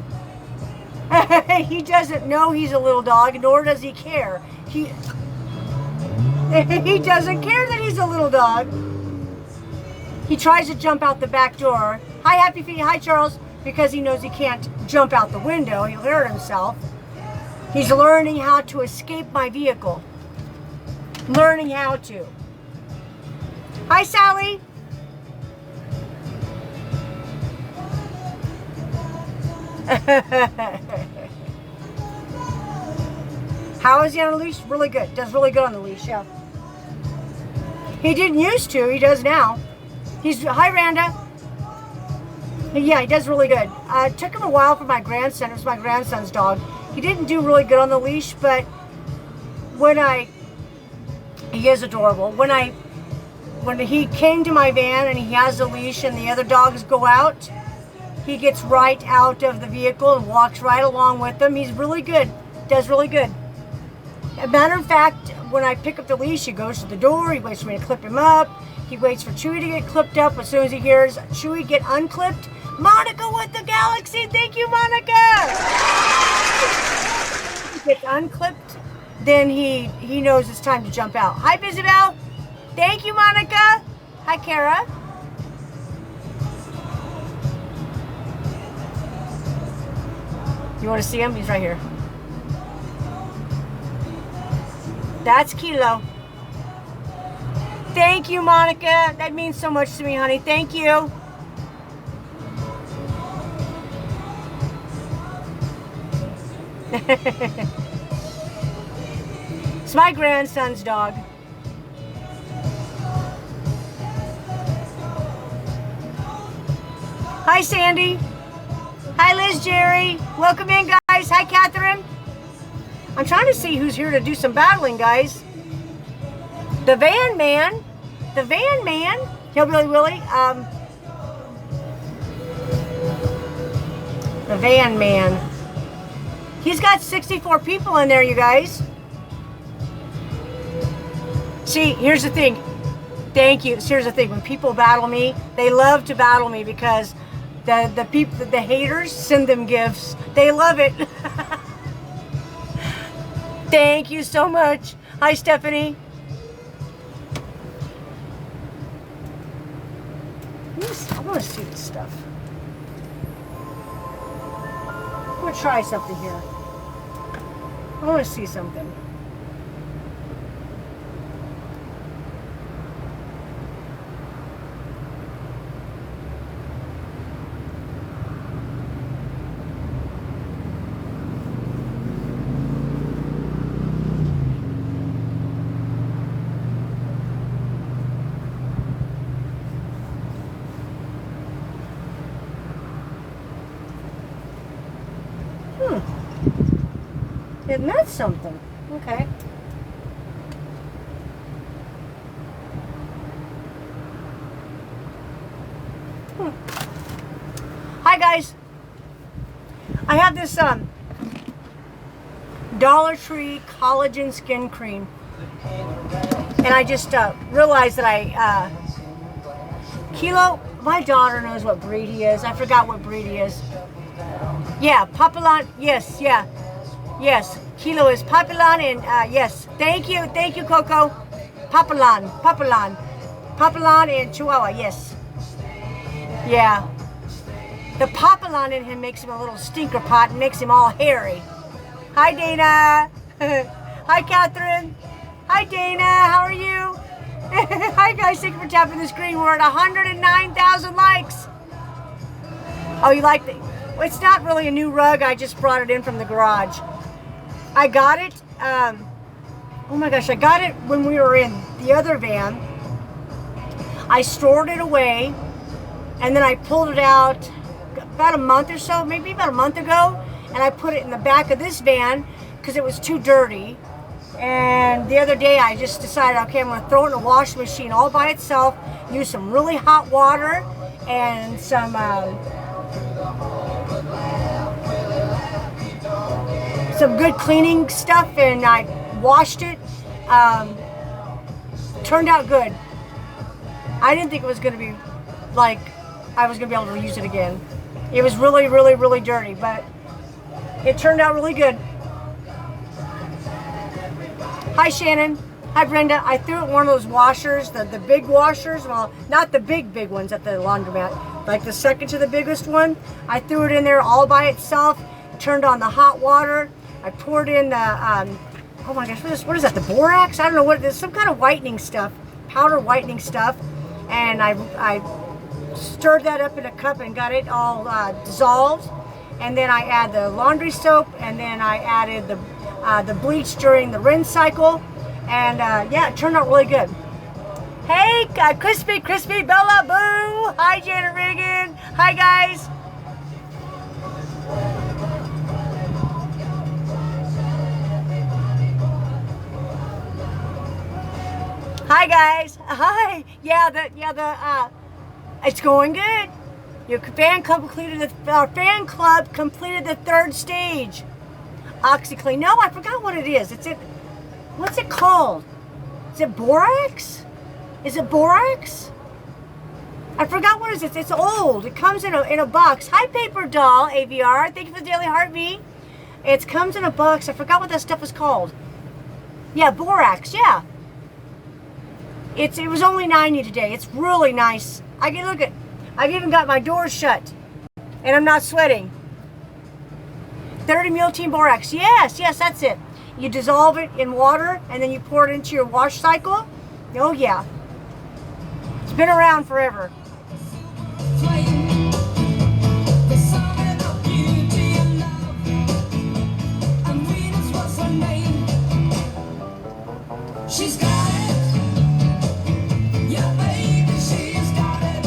He doesn't know he's a little dog, nor does he care. He doesn't care that he's a little dog. He tries to jump out the back door. Hi, Happy Feet. Hi, Charles. Because he knows he can't jump out the window. He'll hurt himself. He's learning how to escape my vehicle. Learning how to. Hi, Sally. How is he on a leash? Really good. Does really good on the leash, yeah. He didn't used to. He does now. Hi, Randa. Yeah, he does really good. It took him a while for my grandson. It was my grandson's dog. He didn't do really good on the leash, but he is adorable. When he came to my van and he has a leash and the other dogs go out, he gets right out of the vehicle and walks right along with them. He's really good. Does really good. As a matter of fact, when I pick up the leash, he goes to the door. He waits for me to clip him up. He waits for Chewy to get clipped up. As soon as he hears Chewy get unclipped, Monica with the galaxy. Thank you, Monica. He gets unclipped, then he knows it's time to jump out. Hi, Isabel. Thank you, Monica. Hi, Kara. You want to see him? He's right here. That's Kilo. Thank you, Monica. That means so much to me, honey. Thank you. It's my grandson's dog. Hi, Sandy. Hi, Liz, Jerry. Welcome in, guys. Hi, Catherine. I'm trying to see who's here to do some battling, guys. The Van Man. The Van Man. Hillbilly Willie. The Van Man. He's got 64 people in there, you guys. See, here's the thing. Thank you. Here's the thing. When people battle me, they love to battle me because the people, the haters, send them gifts. They love it. Thank you so much. Hi, Stephanie. I want to see this stuff. I'm going to try something here. I want to see something. It meant something. Okay. Hi, guys. I have this Dollar Tree collagen skin cream, and I just realized that Kilo, my daughter knows what breed he is. I forgot what breed he is. Yeah, Papillon. Yes, yeah. Yes, Kilo is Papillon, and yes. Thank you, Coco. Papillon and Chihuahua, yes. Yeah. The Papillon in him makes him a little stinker pot and makes him all hairy. Hi, Dana. Hi, Catherine. Hi, Dana. How are you? Hi, guys. Thank you for tapping the screen. We're at 109,000 likes. Oh, you like it? Well, it's not really a new rug. I just brought it in from the garage. I got it, oh my gosh, I got it when we were in the other van. I stored it away, and then I pulled it out about a month or so, maybe about a month ago, and I put it in the back of this van because it was too dirty. And the other day I just decided, okay, I'm going to throw it in a washing machine all by itself, use some really hot water and some good cleaning stuff, and I washed it. Turned out good. I didn't think it was going to be like I was going to be able to use it again. It was really, really, really dirty, but it turned out really good. Hi, Shannon. Hi, Brenda. I threw it in one of those washers, the big washers. Well, not the big ones at the laundromat, like the second to the biggest one. I threw it in there all by itself, turned on the hot water. I poured in the, oh my gosh, what is that, the borax? I don't know what it is, some kind of whitening stuff, powder whitening stuff. And I stirred that up in a cup and got it all dissolved. And then I add the laundry soap, and then I added the bleach during the rinse cycle. And yeah, it turned out really good. Hey, Crispy Bella Boo. Hi, Janet Reagan. Hi, guys. Hi, guys. Hi. Yeah, it's going good. Your fan club completed our fan club completed the 3rd stage. OxyClean. No, I forgot what it is. It's it. What's it called? Is it borax? Is it borax? I forgot what it is. It's old. It comes in a box. Hi, Paper Doll, AVR. Thank you for the daily heartbeat. It comes in a box. I forgot what that stuff is called. Yeah, borax. Yeah. It was only 90 today. It's really nice. I can look at. I've even got my doors shut, and I'm not sweating. 30 Meal Team Borax. Yes, that's it. You dissolve it in water, and then you pour it into your wash cycle. Oh yeah. It's been around forever. She's got it. Yeah, baby, she's got it.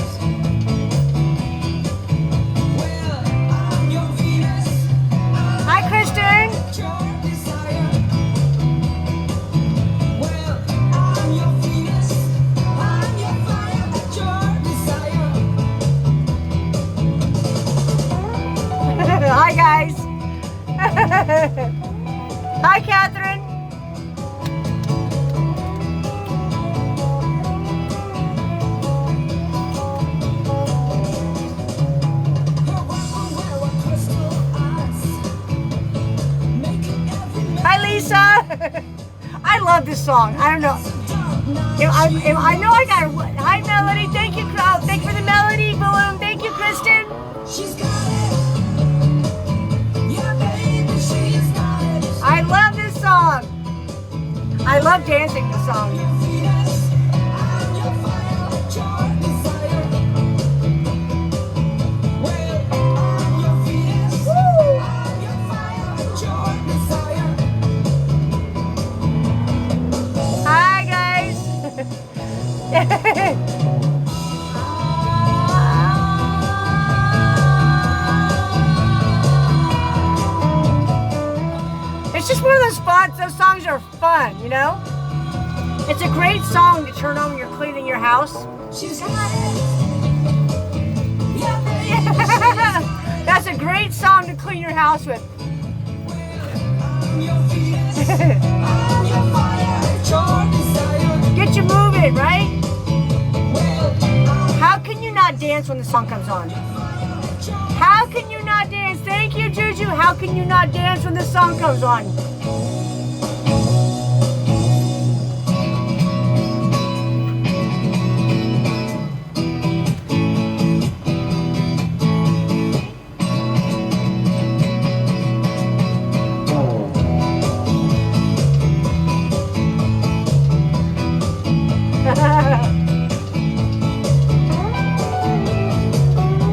Well, I'm your Venus. Hi, Kristen. Your desire. Well, I'm your Venus. I'm your fire. Your desire. Hi, guys. Hi, Catherine. Hi, Lisa. I love this song. I don't know. I know I got it. Hi, Melody. Thank you, crowd. Thank you for the melody balloon. Thank you, Kristen. She's got it. Yeah, baby, she's got it. I love this song. I love dancing this song. Venus, I'm your fire. Your desire. Well, I'm your Venus. I'm your fire. Your desire. Hi, guys. It's just one of those spots, those songs are fun, you know? It's a great song to turn on when you're cleaning your house. She's got it. Yeah, baby. That's a great song to clean your house with. I'm your Venus. I'm your fire. Your desire. Get you moving, right? Well, How can you not dance when the song comes on? How can you not dance? Thank you, Juju. How can you not dance when the song comes on?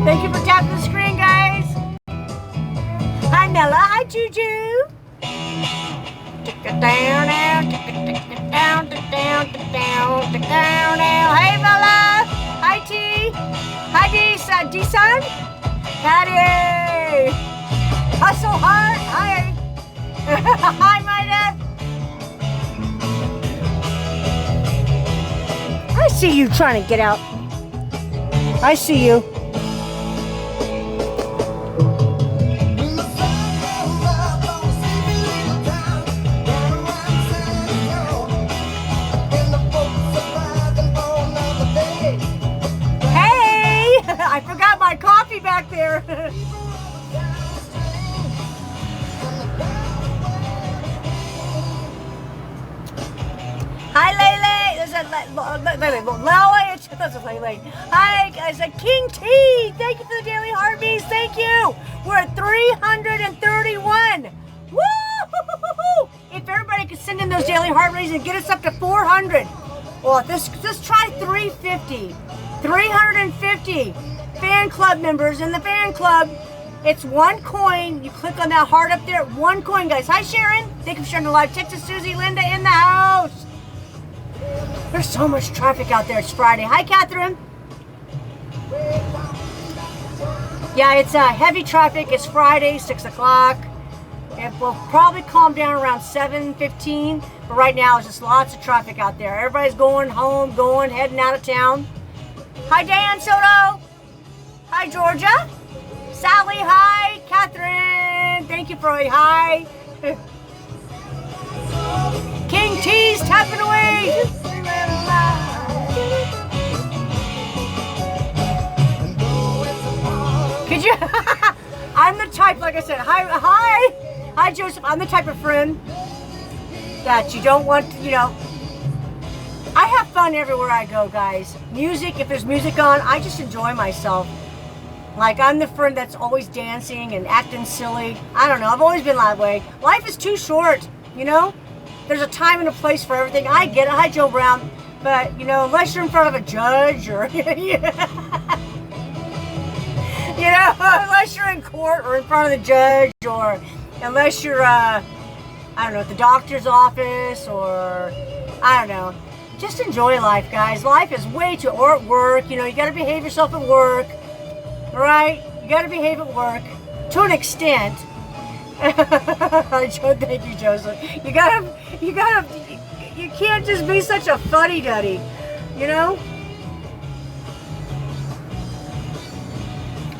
Thank you for tapping the screen, guys. Hi, Nella. Hi, Juju. Tick it down now. Tick it down, tick it down, tick it down, tick it down now. Hey, Bella. Hi, T. Hi, D-Son. Patty. Hustle hard. Hi. Hi, Maida. I see you trying to get out. I see you. Hey! I forgot my coffee back there. Hi, Lele. There's a Lele. That's a Lele. Hi, guys. King T. Thank you for the daily heartbeats. Thank you. We're at 331. Woo! If everybody could send in those daily heartbeats and get us up to 400. Well, let's try 350. 350 fan club members in the fan club. It's one coin. You click on that heart up there. One coin, guys. Hi, Sharon. Thank you for sharing the live. Texas Susie, Linda in the house. There's so much traffic out there. It's Friday. Hi, Catherine. Yeah, it's heavy traffic. It's Friday, 6 o'clock. It will probably calm down around 7:15. But right now, it's just lots of traffic out there. Everybody's going home, heading out of town. Hi, Dan Soto. Hi, Georgia. Sally, hi. Catherine, thank you for a hi. King T's tapping away. Could you? I'm the type, like I said, hi, Joseph. I'm the type of friend that you don't want to, I have fun everywhere I go, guys. Music, if there's music on, I just enjoy myself. Like, I'm the friend that's always dancing and acting silly. I don't know, I've always been that way. Life is too short, There's a time and a place for everything. I get it. Hi, Joe Brown. But, unless you're in front of a judge or, unless you're in court or in front of the judge, or unless you're, I don't know, at the doctor's office, or, I don't know. Just enjoy life, guys. Life is way too, or at work, you gotta behave yourself at work, right? You gotta behave at work to an extent. Thank you, Joseph. You can't just be such a fuddy-duddy,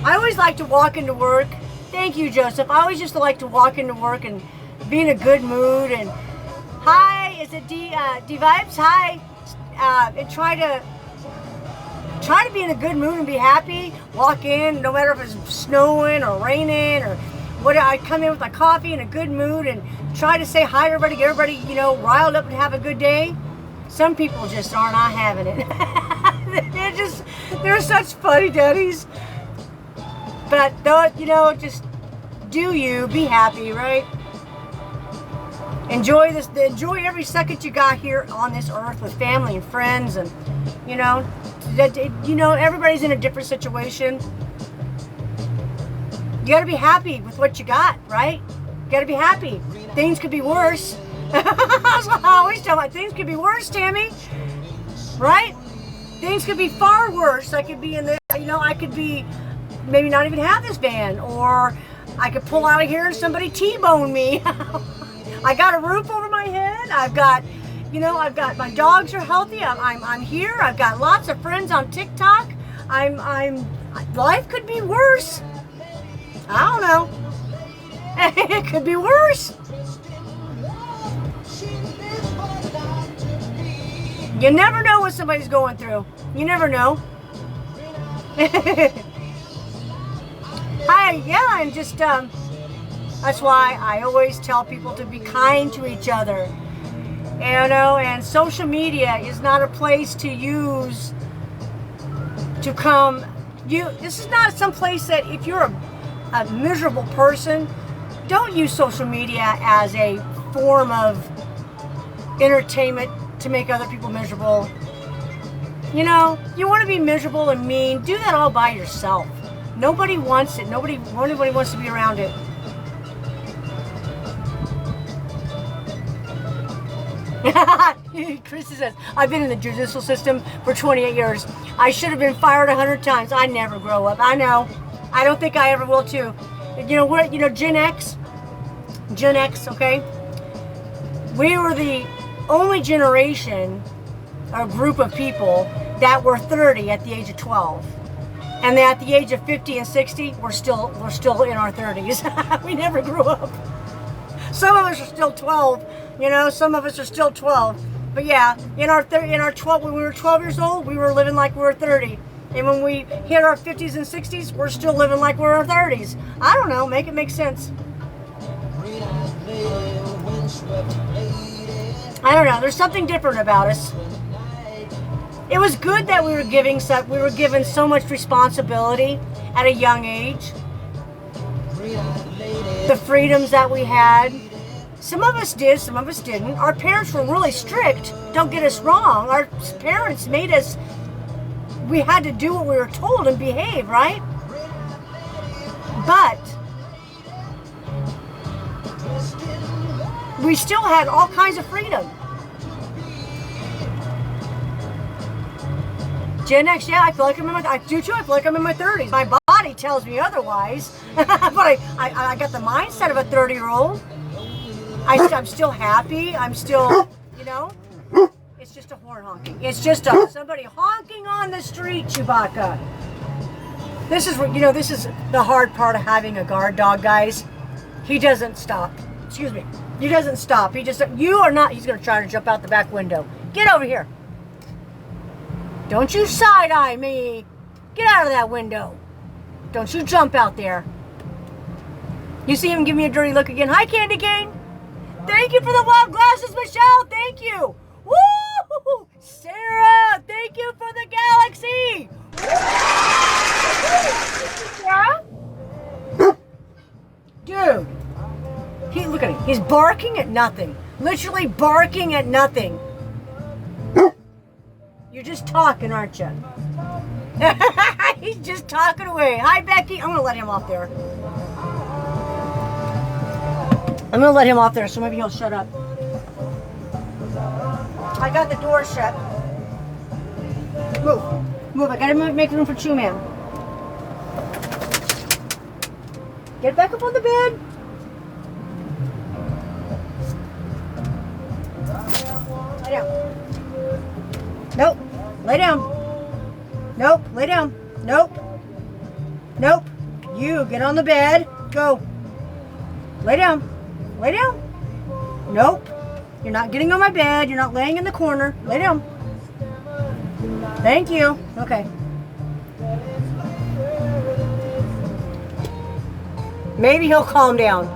I always like to walk into work. Thank you, Joseph. I always just like to walk into work and be in a good mood. And hi, is it D Vibes? Hi. And try to be in a good mood and be happy. Walk in, no matter if it's snowing or raining or what. I come in with my coffee in a good mood and try to say hi to everybody, get everybody, riled up and have a good day. Some people just are not having it. They're such funny daddies. But just do you, be happy, right? Enjoy every second you got here on this earth with family and friends, and everybody's in a different situation. You got to be happy with what you got, right? You got to be happy. Things could be worse. I always tell my things could be worse, Tammy. Right? Things could be far worse. I could be in the, I could be maybe not even have this van, or I could pull out of here and somebody T-bone me. I got a roof over my head. I've got my dogs are healthy. I'm here. I've got lots of friends on TikTok. Life could be worse. I don't know. It could be worse. You never know what somebody's going through. You never know. Hi, yeah, and just, that's why I always tell people to be kind to each other. And social media is not a place to use to come. This is not some place that if you're a miserable person, don't use social media as a form of entertainment to make other people miserable. You want to be miserable and mean, do that all by yourself. Nobody wants it. Nobody wants to be around it. Chris says, I've been in the judicial system for 28 years. I should have been fired 100 times. I never grow up. I know. I don't think I ever will too. Gen X, okay? We were the only generation or group of people that were 30 at the age of 12. And at the age of 50 and 60, we're still in our 30s. We never grew up. Some of us are still 12, some of us are still 12. But yeah, in our 12, when we were 12 years old, we were living like we were 30. And when we hit our 50s and 60s, we're still living like we're in our 30s. I don't know, make it make sense. I don't know, there's something different about us. It was good that we were given so much responsibility at a young age. The freedoms that we had. Some of us did, some of us didn't. Our parents were really strict. Don't get us wrong. Our parents made us, we had to do what we were told and behave, right? But we still had all kinds of freedom. Gen X, yeah, I feel like I do too. I feel like I'm in my 30s. My body tells me otherwise, but I got the mindset of a 30-year-old. I'm still happy. I'm still, it's just a horn honking. It's just somebody honking on the street, Chewbacca. This is the hard part of having a guard dog, guys. He doesn't stop. Excuse me. He doesn't stop. He just, you are not, he's going to try to jump out the back window. Get over here. Don't you side-eye me. Get out of that window. Don't you jump out there. You see him give me a dirty look again. Hi, Candy Cane. Thank you for the wild glasses, Michelle. Thank you. Woo! Sarah, thank you for the galaxy. Yeah? Dude. Look at him. He's barking at nothing. Literally barking at nothing. You're just talking, aren't you? He's just talking away. Hi, Becky. I'm going to let him off there. I'm going to let him off there, so maybe he'll shut up. I got the door shut. Move. Move. I got to make room for Chew Man. Get back up on the bed. Lay down. Nope. Lay down. Nope. Lay down. Nope. Nope. You get on the bed. Go. Lay down. Lay down. Nope. You're not getting on my bed. You're not laying in the corner. Lay down. Thank you. Okay. Maybe he'll calm down.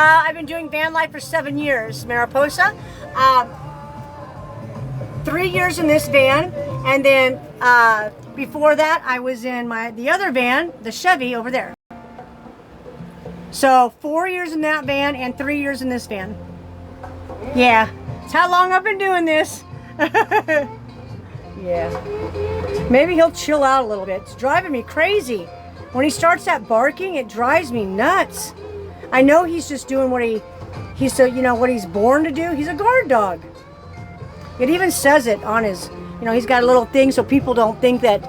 I've been doing van life for 7 years, Mariposa. 3 years in this van, and then before that, I was in the other van, the Chevy over there. So 4 years in that van and 3 years in this van. Yeah, that's how long I've been doing this. Yeah. Maybe he'll chill out a little bit. It's driving me crazy. When he starts that barking, it drives me nuts. I know he's just doing what what he's born to do. He's a guard dog. It even says it on his, he's got a little thing so people don't think that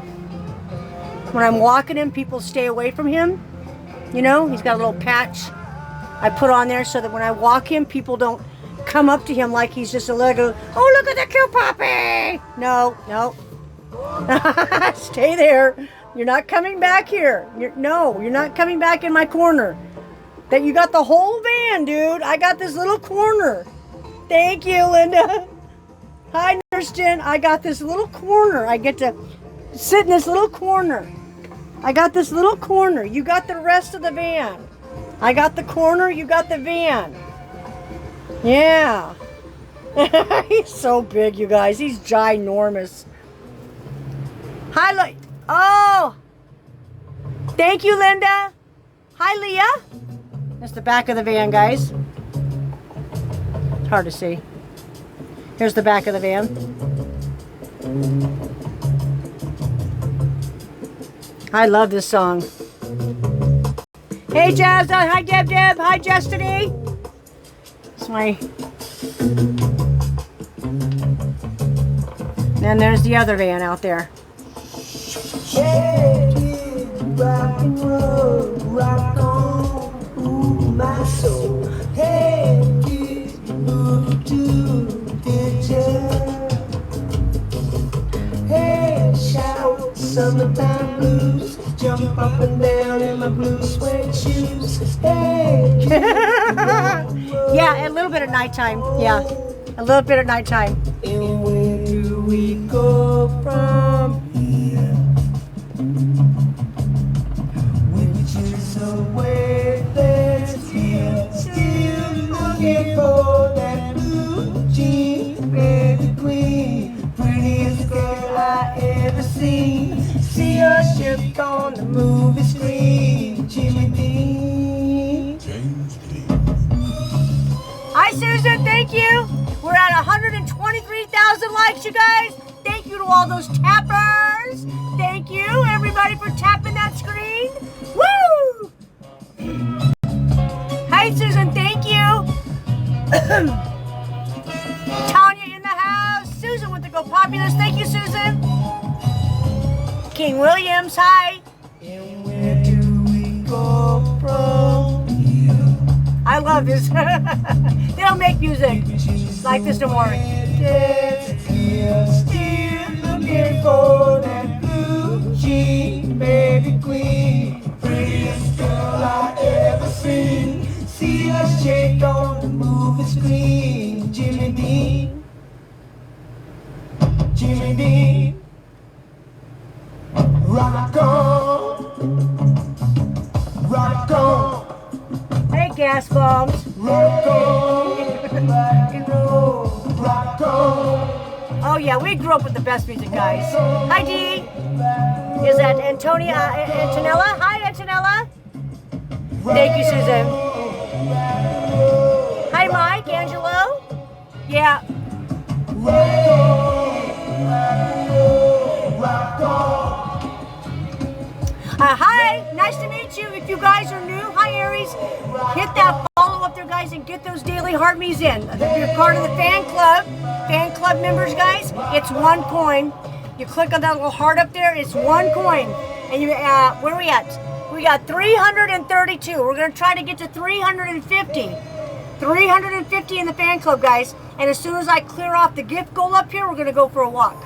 when I'm walking him, people stay away from him. He's got a little patch I put on there so that when I walk him, people don't come up to him like he's just a little, oh, look at the cute puppy. No. Stay there. You're not coming back here. You're not coming back in my corner. That you got the whole van, dude. I got this little corner. Thank you, Linda. Hi, Nurston. I got this little corner. I get to sit in this little corner. I got this little corner. You got the rest of the van. I got the corner. You got the van. Yeah. He's so big, you guys. He's ginormous. Hi, oh. Thank you, Linda. Hi, Leah. That's the back of the van, guys. It's hard to see. Here's the back of the van. I love this song. Hey, Jazz. Hi, Deb. Hi, Destiny. It's my... And there's the other van out there. Hey, kid, rock and roll, rock on, ooh, my soul. Hey, kid, move to picture. Hey, shout, summertime blues, jump up and down in my blue suede shoes. Hey, kid, yeah, a little bit at nighttime. Yeah, a little bit at nighttime. and where do we go from here? Which is a way that's here, still looking for that blue jean, baby queen, prettiest girl I ever seen. See her shipped on the movie screen, Jimmy Dean. Hi, Susan. Thank you. We're at 123,000 likes, you guys. Thank you to all those tappers. Thank you, everybody, for tapping that screen. Woo! Hi, Susan. Thank you. Tanya in the house. Susan with the Go Populous. Thank you, Susan. King Williams. Hi. And where do we go from here? I love this. They don't make music like this no more. Still looking for that blue jean, baby queen, prettiest girl I ever seen. shake on the movie screen. Jimmy Dean, Jimmy Dean, rock on, Hey, gas bombs. rock on, rock and roll, rock on. Oh yeah, we grew up with the best music, guys. Hi, Dee. Is that Antonella? Hi, Antonella. Thank you, Susan. Hi, Mike, Angelo. Yeah. Hi, nice to meet you. If you guys are new, hi, Aries. Hit that follow up there, guys, and get those daily heartbeats in. If you're part of the fan club members, guys, it's 1 coin. You click on that little heart up there, it's 1 coin. And you, where are we at? We got 332. We're gonna try to get to 350. 350 in the fan club, guys. And as soon as I clear off the gift goal up here, we're gonna go for a walk.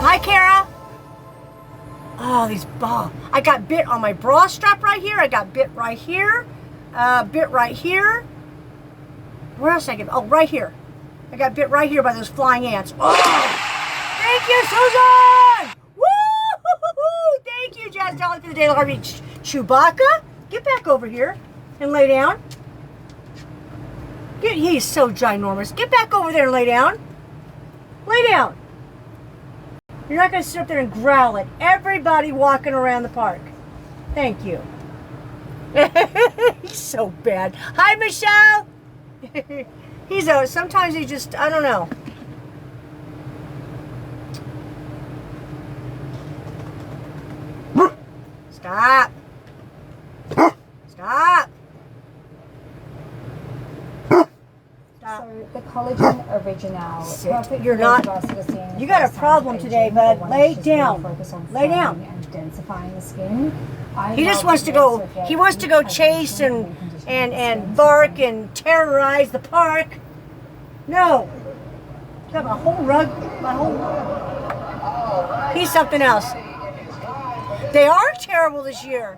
Hi, Kara. Oh, these balls. I got bit on my bra strap right here. I got bit right here. Bit right here. Where else did I get? Oh, right here. I got bit right here by those flying ants. Oh! Thank you, Susan! Woo! Thank you, Jazz Dolly, for the daily heartbeat. Chewbacca, get back over here and lay down. He's so ginormous. Get back over there and lay down. Lay down. You're not going to sit up there and growl at everybody walking around the park. Thank you. He's so bad. Hi, Michelle. Sometimes he just, I don't know. Stop. Stop. So the collagen original. Sit. You're not. You got a problem today, bud. Lay down. Lay down. And densifying the skin. He just wants to go. He wants to go chase and bark and terrorize the park. No. Got my whole rug. He's something else. They are terrible this year.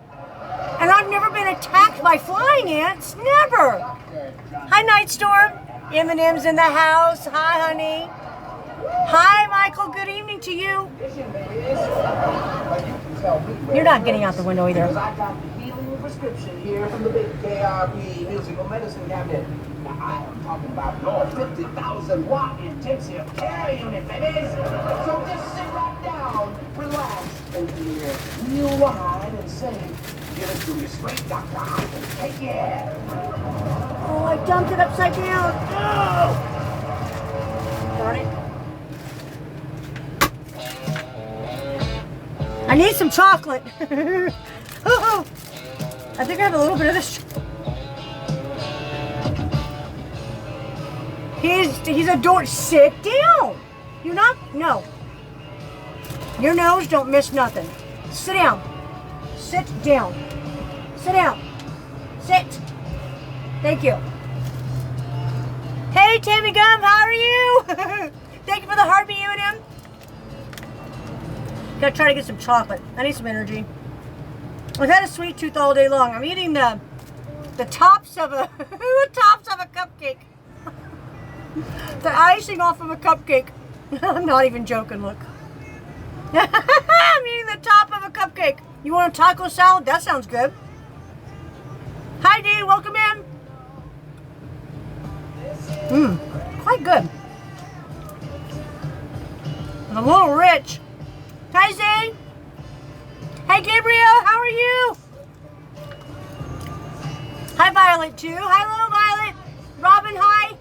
And I've never been attacked by flying ants. Never. Hi, Nightstorm. M&M's in the house. Hi, honey. Hi, Michael. Good evening to you. You're not getting out the window either. I got the healing prescription here from the big KRP musical medicine cabinet. Now, I am talking about your 50,000 watt intensive care unit, baby. So just sit right down, relax, and hear real wide and say, give it to me straight, doctor. Take it. Oh, I dumped it upside down. Oh! Darn it. I need some chocolate. Oh, I think I have a little bit of this. He's a dork. Sit down. You're not. No. Your nose don't miss nothing. Sit down. Sit down. Sit down. Sit. Thank you. Hey, Tammy Gum, how are you? Thank you for the heartbeat, M&M. Gotta try to get some chocolate. I need some energy. I've had a sweet tooth all day long. I'm eating the tops of a cupcake. The icing off of a cupcake. I'm not even joking. Look. I'm eating the top of a cupcake. You want a taco salad? That sounds good. Hi, Dee. Welcome in. Quite good. It's a little rich. Hi, Zane. Hey, Gabriel. How are you? Hi, Violet, too. Hi, little Violet. Robin, hi.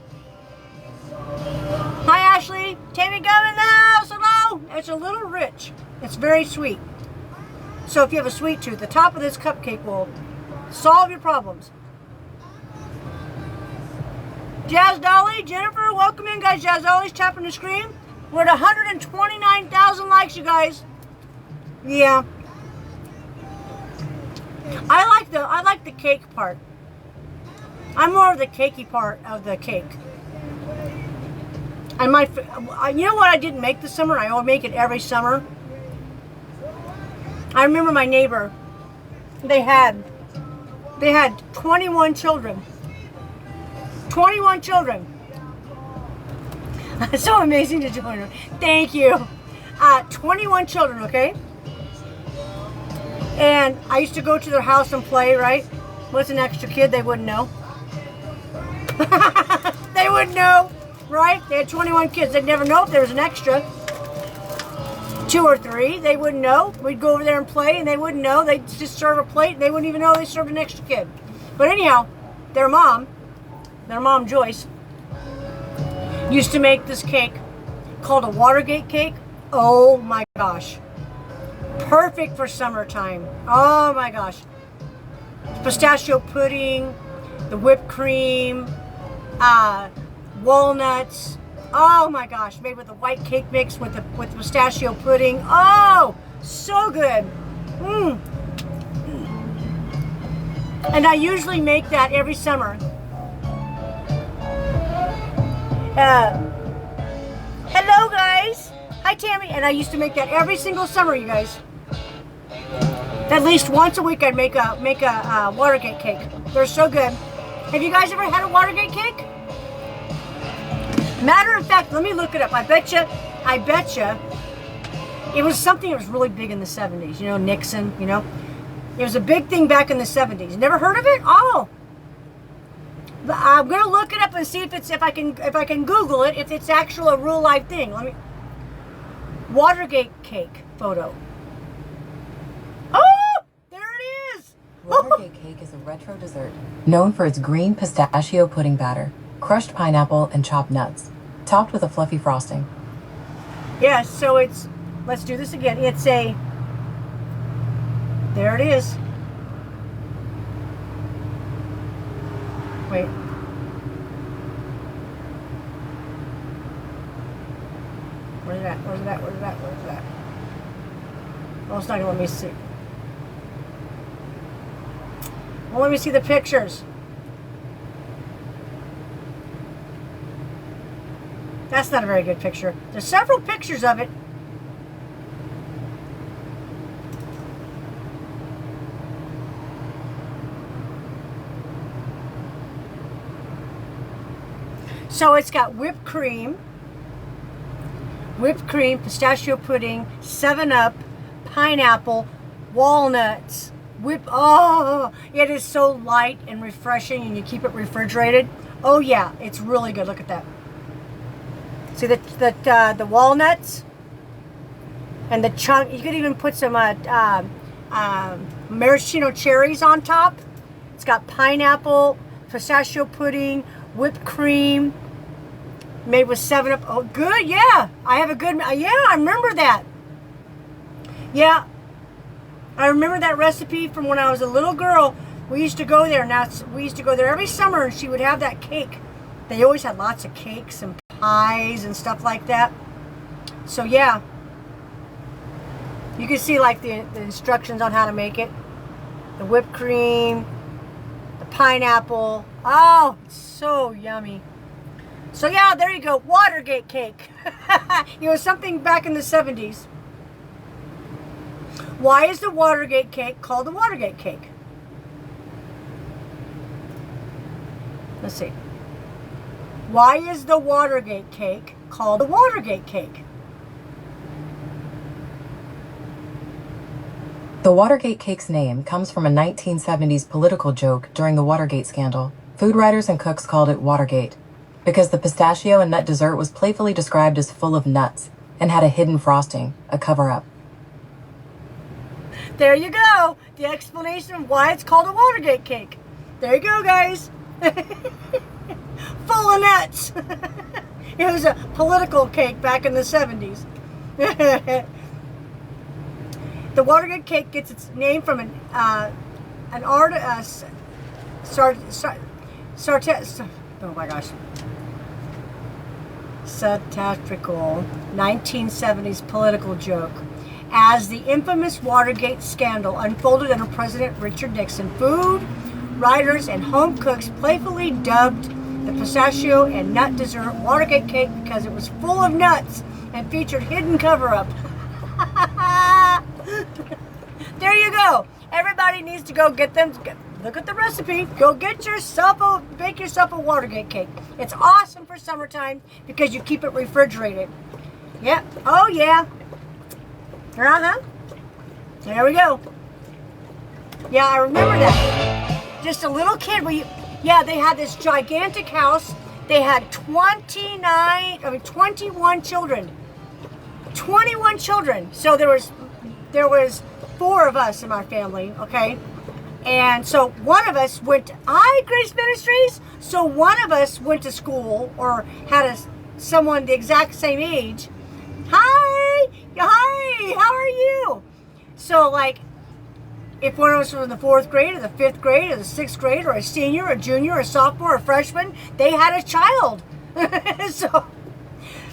Hi, Ashley. Tammy Gum in the house. Hello. It's a little rich. It's very sweet. So if you have a sweet tooth, the top of this cupcake will solve your problems. Jazz Dolly, Jennifer, welcome in, guys. Jazz Dolly's tapping the screen. We're at 129,000 likes, you guys. Yeah. I like the cake part. I'm more of the cakey part of the cake. And you know what I didn't make this summer? I make it every summer. I remember my neighbor. They had They had 21 children. 21 children. It's so amazing to join her. Thank you. 21 children, okay? And I used to go to their house and play, right? Was an extra kid, they wouldn't know. They wouldn't know, right? They had 21 kids. They'd never know if there was an extra. 2 or 3, they wouldn't know. We'd go over there and play, and they wouldn't know. They'd just serve a plate, and they wouldn't even know they served an extra kid. But anyhow, their mom Joyce, used to make this cake called a Watergate cake. Oh my gosh. Perfect for summertime. Oh my gosh. Pistachio pudding, the whipped cream, walnuts. Oh my gosh, made with a white cake mix with pistachio pudding. Oh, so good. And I usually make that every summer. Hello guys. Hi Tammy. And I used to make that every single summer, you guys. At least once a week I'd make a Watergate cake. They're so good. Have you guys ever had a Watergate cake? Matter of fact, let me look it up. I betcha it was something that was really big in the 70s. You know, Nixon, you know. It was a big thing back in the 70s. Never heard of it? Oh. I'm gonna look it up and see if I can Google it, if it's actual a real life thing. Let me Watergate cake photo. Oh, there it is. Watergate cake is a retro dessert known for its green pistachio pudding batter, crushed pineapple, and chopped nuts, topped with a fluffy frosting. Yes, so it's, let's do this again. It's a, there it is. Wait. Where's that? Where's that? Where's that? Where's that? Oh, it's not gonna let me see. Well, let me see the pictures. That's not a very good picture. There's several pictures of it. So it's got whipped cream, pistachio pudding, 7-Up, pineapple, walnuts, oh, it is so light and refreshing, and you keep it refrigerated. Oh yeah, it's really good. Look at that. See the walnuts and the chunk. You could even put some maraschino cherries on top. It's got pineapple, pistachio pudding, whipped cream, made with 7-Up. Oh, good. Yeah, I have a good. Yeah, I remember that. Yeah, I remember that recipe from when I was a little girl. We used to go there. Now we used to go there every summer, and she would have that cake. They always had lots of cakes and pies and stuff like that. So yeah, you can see like the instructions on how to make it. The whipped cream, the pineapple. Oh, it's so yummy. So yeah, there you go, Watergate cake. It was something back in the 70s. Why is the Watergate cake called the Watergate cake? Let's see. Why is the Watergate cake called the Watergate cake? The Watergate cake's name comes from a 1970s political joke during the Watergate scandal. Food writers and cooks called it Watergate because the pistachio and nut dessert was playfully described as full of nuts and had a hidden frosting, a cover-up. There you go. The explanation of why it's called a Watergate cake. There you go, guys. Full of nuts. It was a political cake back in the 70s. The Watergate cake gets its name from an artist, oh my gosh, satirical 1970s political joke. As the infamous Watergate scandal unfolded under President Richard Nixon, food writers and home cooks playfully dubbed the pistachio and nut dessert Watergate cake because it was full of nuts and featured hidden cover-up. There you go. Everybody needs to go get look at the recipe. Go get yourself bake yourself a Watergate cake. It's awesome for summertime because you keep it refrigerated. Yep. Oh yeah. Uh-huh. There we go. Yeah, I remember that. Just a little kid. Yeah, they had this gigantic house. They had 21 children. 21 children. So there was 4 of us in my family, okay? And so one of us went, hi, Grace Ministries. So one of us went to school or had someone the exact same age. Hi, how are you? So like, if one of us was in the 4th grade or the 5th grade or the 6th grade or a senior, a junior, a sophomore, a freshman, they had a child. So,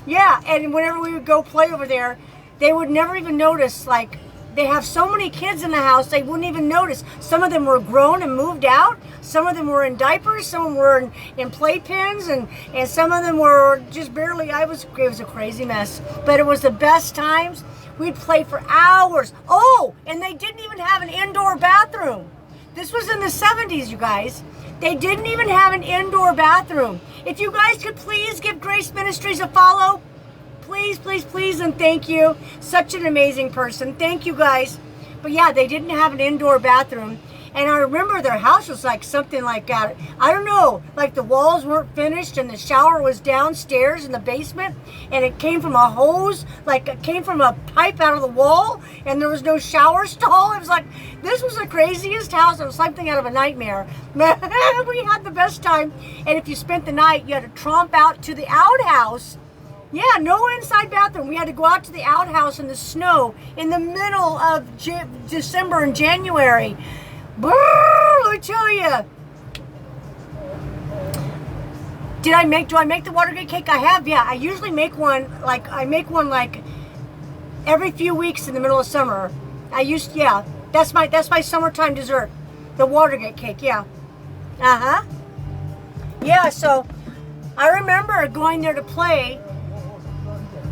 yeah, and whenever we would go play over there, they would never even notice, like, they have so many kids in the house, they wouldn't even notice. Some of them were grown and moved out. Some of them were in diapers. Some were in playpens. And some of them were just barely, it was a crazy mess. But it was the best times. We'd play for hours. Oh, and they didn't even have an indoor bathroom. This was in the 70s, you guys. They didn't even have an indoor bathroom. If you guys could please give Grace Ministries a follow, please, please, please, and thank you. Such an amazing person. Thank you, guys. But yeah, they didn't have an indoor bathroom. And I remember their house was like something like that. I don't know, like the walls weren't finished and the shower was downstairs in the basement and it came from a hose, like it came from a pipe out of the wall and there was no shower stall. It was like, this was the craziest house. It was something out of a nightmare. We had the best time. And if you spent the night, you had to tromp out to the outhouse. Yeah, no inside bathroom. We had to go out to the outhouse in the snow in the middle of December and January. Brrr, I tell you. Do I make the Watergate cake? I have, yeah. I usually make one like every few weeks in the middle of summer. Yeah. That's my summertime dessert. The Watergate cake, yeah. Uh-huh. Yeah, so I remember going there to play.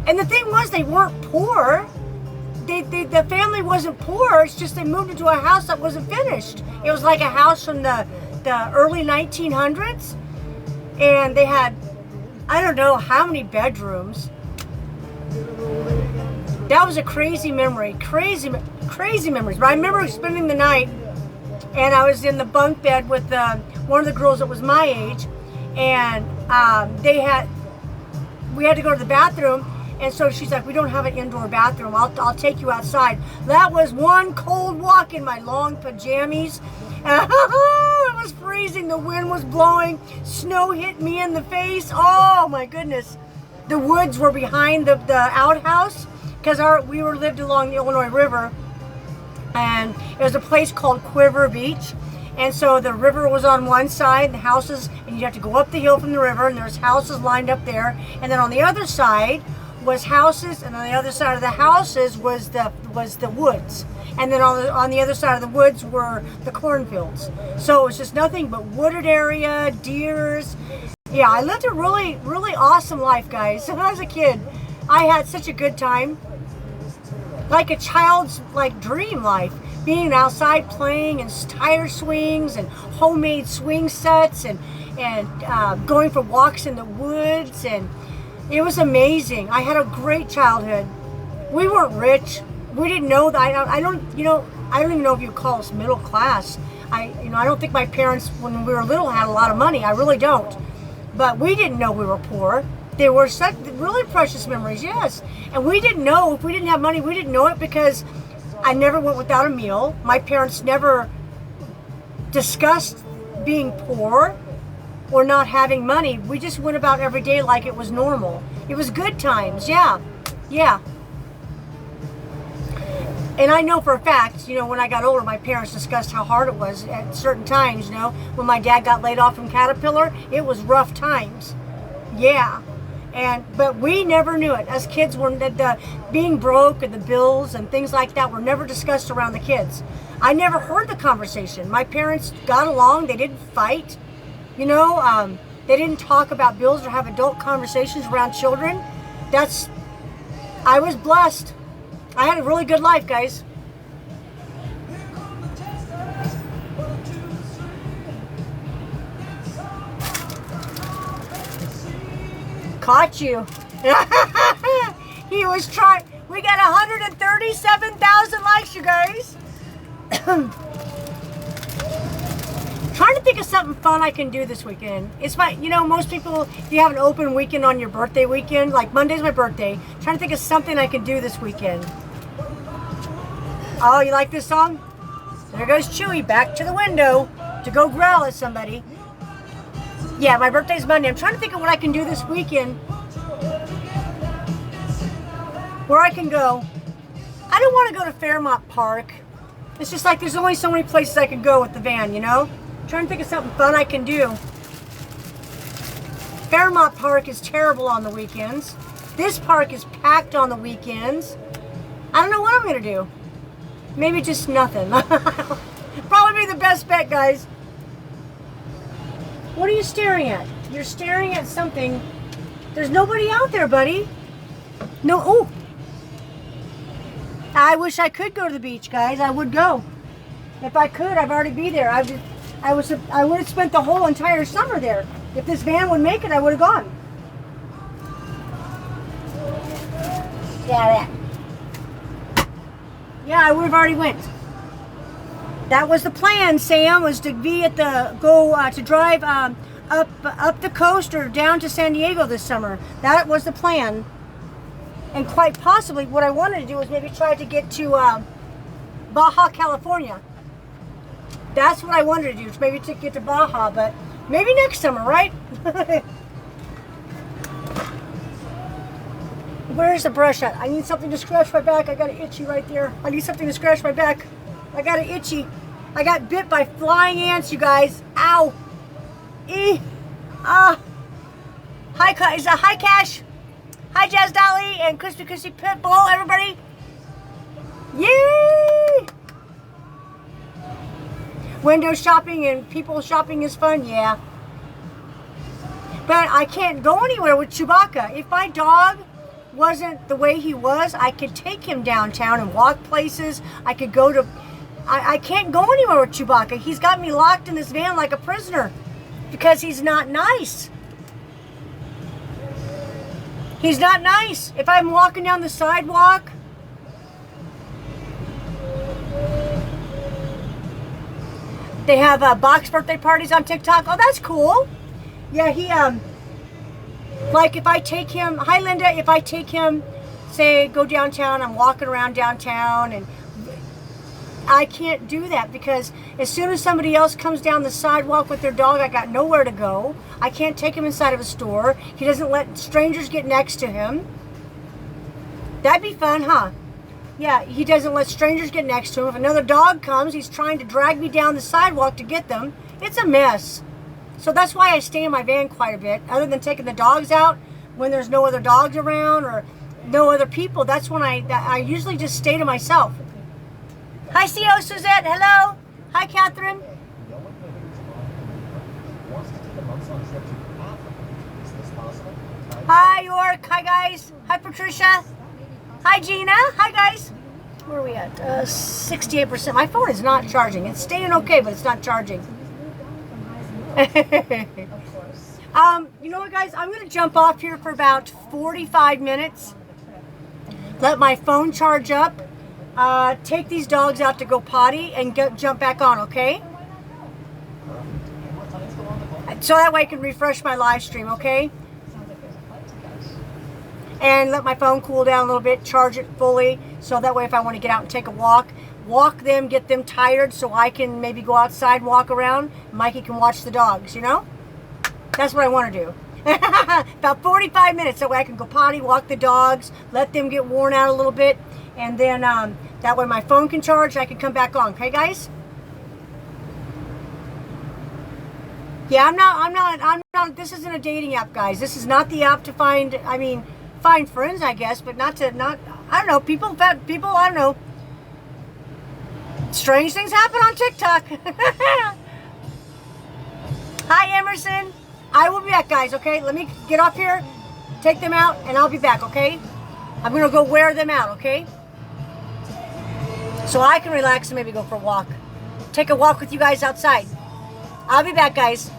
And the thing was, they weren't poor. The family wasn't poor. It's just they moved into a house that wasn't finished. It was like a house from the early 1900s. And they had, I don't know how many bedrooms. That was a crazy memory. Crazy memories. But I remember spending the night, and I was in the bunk bed with one of the girls that was my age. And we had to go to the bathroom. And so she's like, we don't have an indoor bathroom. I'll take you outside. That was one cold walk in my long pajamas. It was freezing. The wind was blowing. Snow hit me in the face. Oh my goodness. The woods were behind the outhouse because we lived along the Illinois River. And it was a place called Quiver Beach. And so the river was on one side, the houses, and you have to go up the hill from the river, and there's houses lined up there. And then on the other side was houses, and on the other side of the houses was the woods, and then on the other side of the woods were the cornfields. So it was just nothing but wooded area, deers. Yeah, I lived a really, really awesome life, guys. When I was a kid, I had such a good time, like a child's dream life, being outside playing and tire swings and homemade swing sets and going for walks in the woods, and it was amazing. I had a great childhood. We weren't rich. We didn't know that. I don't even know if you call us middle class. I don't think my parents, when we were little, had a lot of money. I really don't. But we didn't know we were poor. They were such really precious memories, yes. And we didn't know, if we didn't have money, we didn't know it because I never went without a meal. My parents never discussed being poor or not having money. We just went about every day like it was normal. It was good times, yeah. And I know for a fact, when I got older, my parents discussed how hard it was at certain times, when my dad got laid off from Caterpillar, it was rough times. Yeah. But we never knew it. As kids, the being broke and the bills and things like that were never discussed around the kids. I never heard the conversation. My parents got along. They didn't fight. They didn't talk about bills or have adult conversations around children. I was blessed. I had a really good life, guys. Caught you. He was trying. We got 137,000 likes, you guys. Trying to think of something fun I can do this weekend. It's my, you know, most people, if you have an open weekend on your birthday weekend, like Monday's my birthday, trying to think of something I can do this weekend. Oh, you like this song? There goes Chewy back to the window to go growl at somebody. Yeah, my birthday's Monday. I'm trying to think of what I can do this weekend. Where I can go. I don't want to go to Fairmont Park. It's just like there's only so many places I can go with the van, you know? I'm trying to think of something fun I can do. Fairmont Park is terrible on the weekends. This park is packed on the weekends. I don't know what I'm going to do. Maybe just nothing. Probably be the best bet, guys. What are you staring at? You're staring at something. There's nobody out there, buddy. No. Oh. I wish I could go to the beach, guys. I would go. If I could, I'd already be there. I would have spent the whole entire summer there. If this van would make it, I would have gone. Yeah, that. Yeah, I would have already went. That was the plan, Sam, was to be at the to drive up the coast or down to San Diego this summer. That was the plan. And quite possibly, what I wanted to do was maybe try to get to Baja California. That's what I wanted to do, maybe to get to Baja, but maybe next summer, right? Where's the brush at? I need something to scratch my back. I got an itchy right there. I need something to scratch my back. I got an itchy. I got bit by flying ants, you guys. Ow. Hi, is that hi, Cash? Hi, Jazz Dolly and Crispy Pitbull, everybody. Yay! Window shopping and people shopping is fun, yeah. But I can't go anywhere with Chewbacca. If my dog wasn't the way he was, I could take him downtown and walk places. I could go to... I can't go anywhere with Chewbacca. He's got me locked in this van like a prisoner because he's not nice. He's not nice. If I'm walking down the sidewalk, they have box birthday parties on TikTok. Oh, that's cool. Yeah, he like if I take him, hi Linda, if I take him, say go downtown, I'm walking around downtown, and I can't do that because as soon as somebody else comes down the sidewalk with their dog, I got nowhere to go. I can't take him inside of a store. He doesn't let strangers get next to him. That'd be fun, huh? Yeah, he doesn't let strangers get next to him. If another dog comes, he's trying to drag me down the sidewalk to get them. It's a mess. So that's why I stay in my van quite a bit. Other than taking the dogs out when there's no other dogs around or no other people, that's when I usually just stay to myself. Hi, CO Suzette. Hello. Hi, Catherine. Hi, York. Hi, guys. Hi, Patricia. Hi, Gina. Hi, guys. Where are we at? 68%. My phone is not charging. It's staying okay, but it's not charging. You know what, guys? I'm going to jump off here for about 45 minutes. Let my phone charge up. Take these dogs out to go potty and jump back on, okay? So that way I can refresh my live stream, okay? And let my phone cool down a little bit, charge it fully, so that way if I want to get out and take a walk them, get them tired, so I can maybe go outside, walk around. Mikey can watch the dogs, you know? That's what I want to do. About 45 minutes, that way I can go potty, walk the dogs, let them get worn out a little bit, and then that way my phone can charge, I can come back on. Okay, guys? Yeah, I'm not, this isn't a dating app, guys. This is not the app to find, find friends, I guess, but I don't know, people, I don't know. Strange things happen on TikTok. Hi, Emerson. I will be back, guys, okay? Let me get off here, take them out, and I'll be back, okay? I'm going to go wear them out, okay? So I can relax and maybe go for a walk. Take a walk with you guys outside. I'll be back, guys.